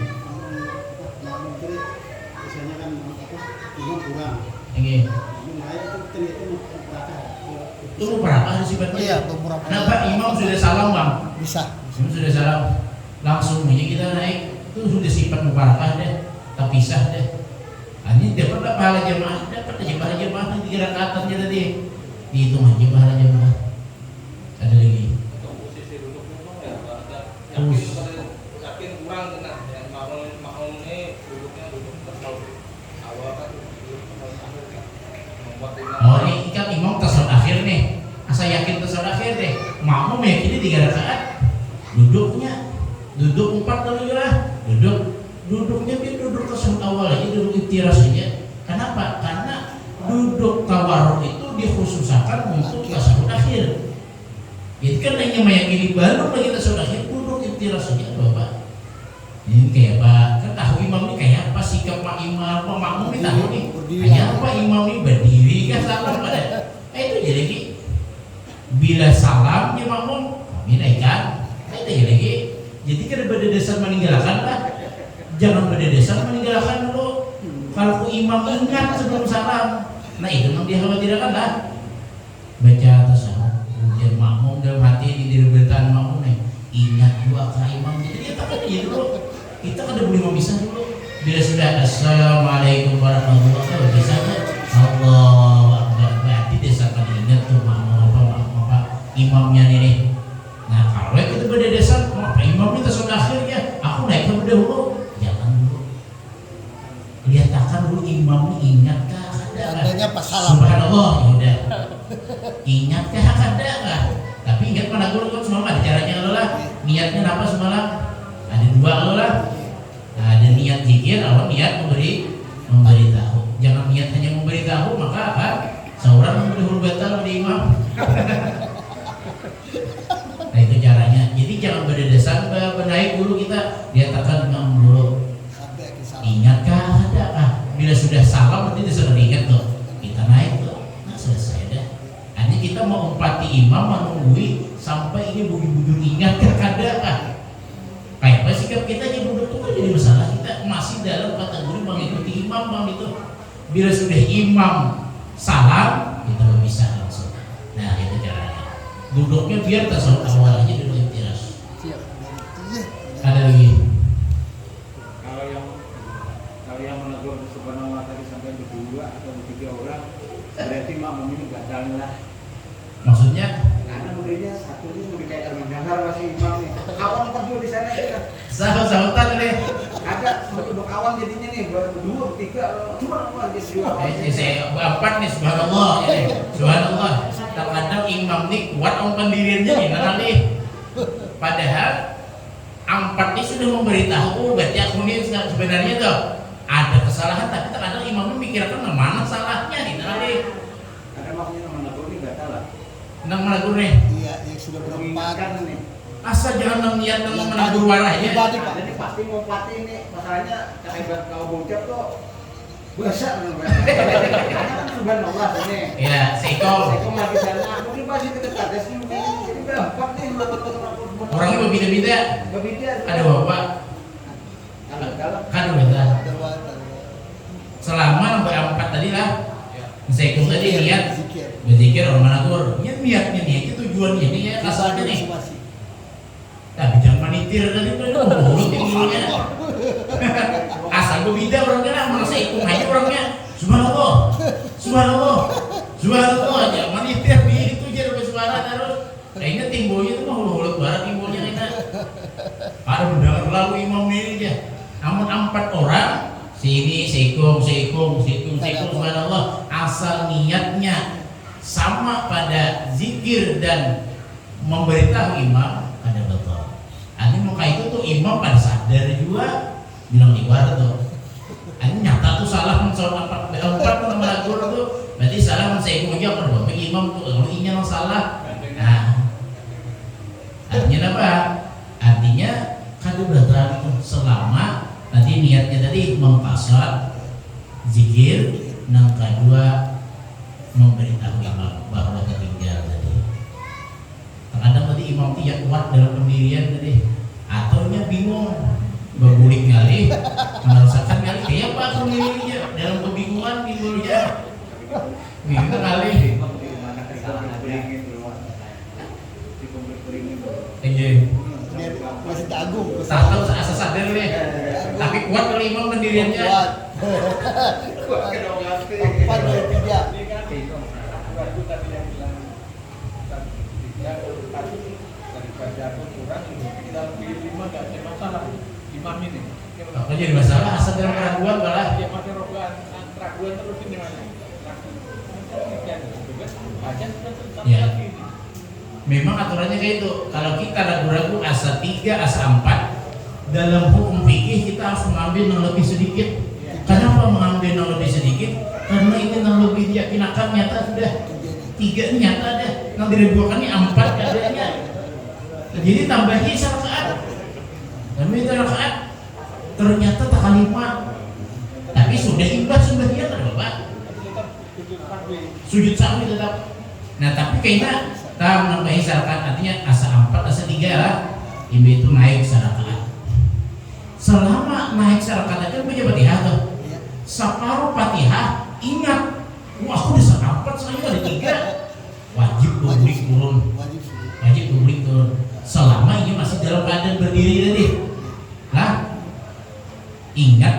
Biasanya kan imam kurang. Oke. Ini naik itu ternyata berapa? Itu berapa sifatnya? Iya, beberapa. Kenapa imam sudah salam bang? Bisa. Imam sudah salam langsung aja kita naik. Itu sudah sifat mubarakah deh, terpisah deh. Ini dapat pahala jemaah, dapat aja pahala jemaah nanti 3 rakaat tadi. Dihitung aja pahala jemaah. Ada lagi. Posisi duduk memang ya, Terus. yakin kurang kena. Yang makmum ini duduknya duduk terlalu awal kan duduk terlalu akhir kan. Membuat Oh ini kan imam tasawuf akhir nih. Asa yakin tasawuf akhir deh. Makmum yakini 3 rakaat. Duduk 4 dulu lah. Duduknya biar duduk tasawuf awal aja, duduk iftiras aja. Kenapa? Karena duduk tawarruk itu dikhususkan untuk tasawuf akhir. Jadi kan hanya meyakini baru lagi tasawuf akhir, duduk iftiras aja Bapak. Ini kayak Pak, kan tahu imam ini kayak apa sikap Pak imam, Pak makmum ini tahu nih. Kayak apa imam ini berdiri kan salam pada. Itu jadi bila salam dia makmum, kami naikkan. Itu jadi. Jadi kan pada dasar meninggalkan lah. Jangan pada dasar meninggalkan dulu. Kalau ku imam ingat sebelum salam, nah itu yang dikhawatirkan lah. Baca tasawuf, kemudian makmum dalam hati di diri bertahan makmum nih. Ingat dua ke imam. Jadi dia tak aja dulu. Kita kan boleh memisah dulu. Bila sudah assalamualaikum warahmatullahi wabarakatuh, biasanya Allahu Akbar. Berarti desakan ingat tuh makmum apa imamnya nih. Nah kalau kita pada dasar, apa imam kita sudah akhirnya, aku naik ke dahulu. Lihatkan dulu imam ini ingatkah ada? Tandanya pas salam. Subhanallah, ya udah. Ingatkah ada nggak? Tapi ingat mana dulu kan semalam ada caranya lo lah. Niatnya apa semalam? Ada 2 lo lah. Ada niat zikir, awal niat memberi tahu. Jangan niat hanya memberi tahu maka apa? Seorang memberi huruf batal di imam. Nah itu caranya. Jadi jangan berdasar benaik dulu kita lihatkan imam dulu. Ingatkah ada kah? Bila sudah salam berarti dia sudah ingat tuh. Kita naik tuh. Nah selesai dah. Hanya kita mau umpati imam menunggui sampai ini bujur-bujur ingatkah ada kah? Kayak apa sikap kita aja duduk tuh jadi masalah. Kita masih dalam kategori mengikuti imam bang itu. Bila sudah imam salam kita bisa langsung. Nah itu caranya. Duduknya biar tasawuf awal aja duduk iftiras. Siap. Ada lagi. Yang menegur subhanallah tadi sampai berdua atau 3 orang berarti makmum ini batal lah. Maksudnya? Karena modelnya satu ini udah kayak termendengar masih imam nih. Awam berdua di sana ya. Sahabat-sahabatan nih. Ada untuk awam jadinya nih berdua 3 cuma dia Saya 4 nih subhanallah ini. Subhanallah. Terkadang imam nih kuat pendiriannya nih nanti. Padahal 4 ini sudah memberitahu berarti aku ini sebenarnya tuh ada kesalahan tapi terkadang imamnya mikirkan mana salahnya ini nanti. Ada maksudnya menegur ini batal lah. Nang menegur nih. Iya, yang sudah berempat. Mengingatkan nih. asal jangan niat Yang menabuh warah ya. pribadi, Pak. Jadi pasti mau pelatih ini masalahnya kayak kau bocap kok besar karena kan subhanallah ini. Ya, seikong. Saya lagi sana, mungkin masih dekat ya sih. Jadi berempat nih. Orangnya berbeda-beda. Berbeda. Ada bapak, Kalau kan beda. Terbatas. Selama nomor 4 tadi lah. Seikong tadi niat Zikir. berzikir orang manakur. Ya niatnya itu tujuannya ini ya kasarnya nih. Masing-masing. Tapi jangan manitir tadi tuh mulut tingginya. Asal berbeda orangnya lah, malah seikong aja orangnya. Subhanallah, subhanallah, subhanallah aja manitir itu jadi bersuara terus. Kayaknya timbulnya itu mah hulu-hulu barat timbulnya kita. Ada mendengar lalu imam ini aja. Namun 4 orang sini seikung, subhanallah. Asal niatnya sama pada zikir dan memberitahu imam ada betul. Ini muka itu tuh imam pada sadar juga bilang di luar tuh. Ini nyata tuh salah mensoal 4 tuh nama lagu tuh. Berarti salah menseikung aja apa dong? Imam tuh kalau inya salah. Nah, artinya apa? Artinya kado berarti selama tadi niatnya tadi mengkasar zikir, yang kedua memberitahu imam bahwa ketinggalan tadi. Terkadang tadi imam tidak kuat dalam pendirian tadi, atau nya bingung, berguling kali, merasakan kali kayak apa pendirinya dalam kebingungan timbulnya. Bingung kali. Iya. Masih jagung. Tak tahu asa sadar deh. Tapi kuat kalau imam pendiriannya. Kuat. Kuat kedongan. 4 dari 3. Itu tadi yang bilang tadi daripada aku kurang kita pilih 5 nggak ada masalah imam ini. Apa jadi masalah asal dalam keraguan malah. Dia pakai rogan keraguan terus ini mana? Ya. Memang aturannya kayak itu. Kalau kita ragu-ragu asa 3, asa 4 dalam hukum fikih kita harus mengambil yang lebih sedikit. Kenapa mengambil yang lebih sedikit? Karena ini yang lebih diyakinakan nyata sudah 3 nyata deh. Yang diribuakan ini 4 keadaannya. Jadi tambahi rakaat. Dan itu rakaat ternyata tak 5. Tapi sudah imbas sembahyang kan Bapak? Sujud sahwi tetap. Nah tapi kayaknya kita menambahi rakaat artinya asa 4, asa 3 lah. Ini itu naik rakaat. Selama naik rakaat aja punya Fatihah tuh. Separuh Fatihah ingat, wah aku udah 4 saya ada 3. Wajib publik turun. Wajib publik turun. Selama ini masih dalam keadaan berdiri tadi. Hah? Ingat,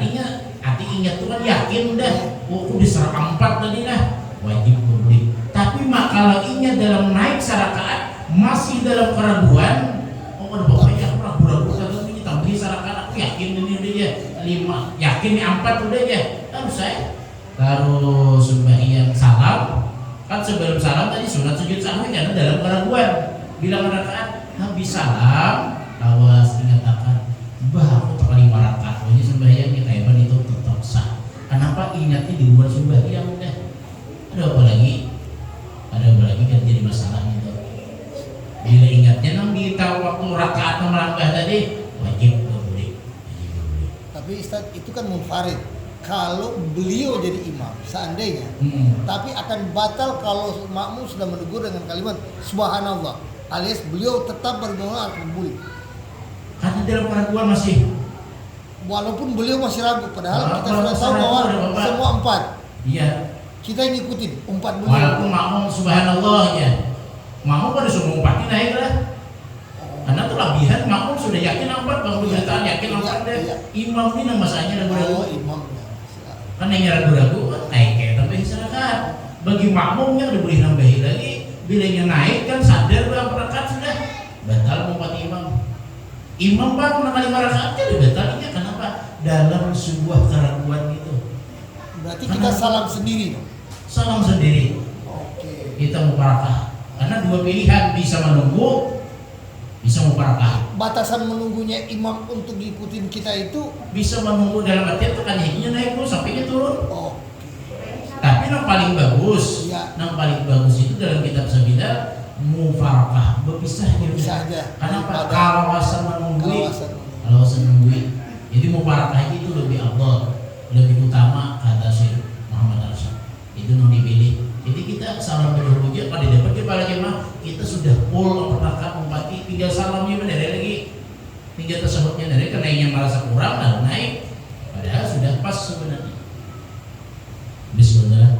arti ingat tuh kan yakin udah. Oh udah 4 tadi lah. Wajib publik. Tapi kalau ingat dalam naik rakaat masih dalam keraguan, oh ada bapaknya aku ragu-ragu kalau ini tambahin rakaat aku yakin ini udah ya 5, yakin ini 4 udah ya. Harus saya taruh sembahyang salam kan sebelum salam tadi sunat sujud sahwi karena dalam keraguan bilang rakaat habis salam awas ingatakan bah aku tak 5 rakaat ini sembahyangnya kayak itu tetap sah. Kenapa ingatnya di luar sembahyang udah? Ada apa lagi kan jadi masalah itu. Bila ingatnya nang di waktu rakaat merambah tadi wajib boleh. Tapi Ustaz itu kan munfarid. Kalau beliau jadi imam seandainya, tapi akan batal kalau makmum sudah menegur dengan kalimat subhanallah, alias beliau tetap berdoa boleh. Karena dalam keraguan masih. Walaupun beliau masih ragu, padahal kita sudah tahu bahwa semua 4. Iya. Kita ngikutin 4 beliau. Walaupun makmum subhanallah ya, makmum pada semua 4 naik lah. Karena itu labihan makmum sudah yakin 4, kalau berjalan yakin 4 deh. Imam ini nama masanya ragu-ragu. Imam. Kan yang ragu-ragu naik kayak tambahin rakaat. Bagi makmumnya udah boleh nambahin lagi. Bilangnya naik kan sadar berapa rakaat sudah batal membuat imam. Imam baru nak 5 rakaat jadi batalnya kenapa? Dalam sebuah keraguan itu. Berarti kita salam sendiri dong. Salam sendiri. Oke. Kita mubarakah. Karena 2 pilihan, bisa menunggu, bisa mubarakah. Batasan menunggunya imam untuk ngikutin kita itu Bisa menunggu dalam artian tekan kakinya naik dulu sampainya turun. oke. Tapi yang paling bagus, Ya. yang paling bagus itu dalam kitab Sabidah mufarakah, berpisah Berpisah aja. Kenapa? Daripada Kalawasan menunggui. kawasan. Kalawasan menunggui. Jadi mufarakah itu lebih afdal, lebih utama kata Syekh Muhammad Arsyad. Itu mau dipilih. Jadi kita salam berhujjah pada dapat kepala jemaah kita sudah full perangkat umpati, tinggal salamnya benar lagi, tinggal tasawufnya dari karena yang merasa kurang lalu naik, padahal sudah pas sebenarnya. Bismillah.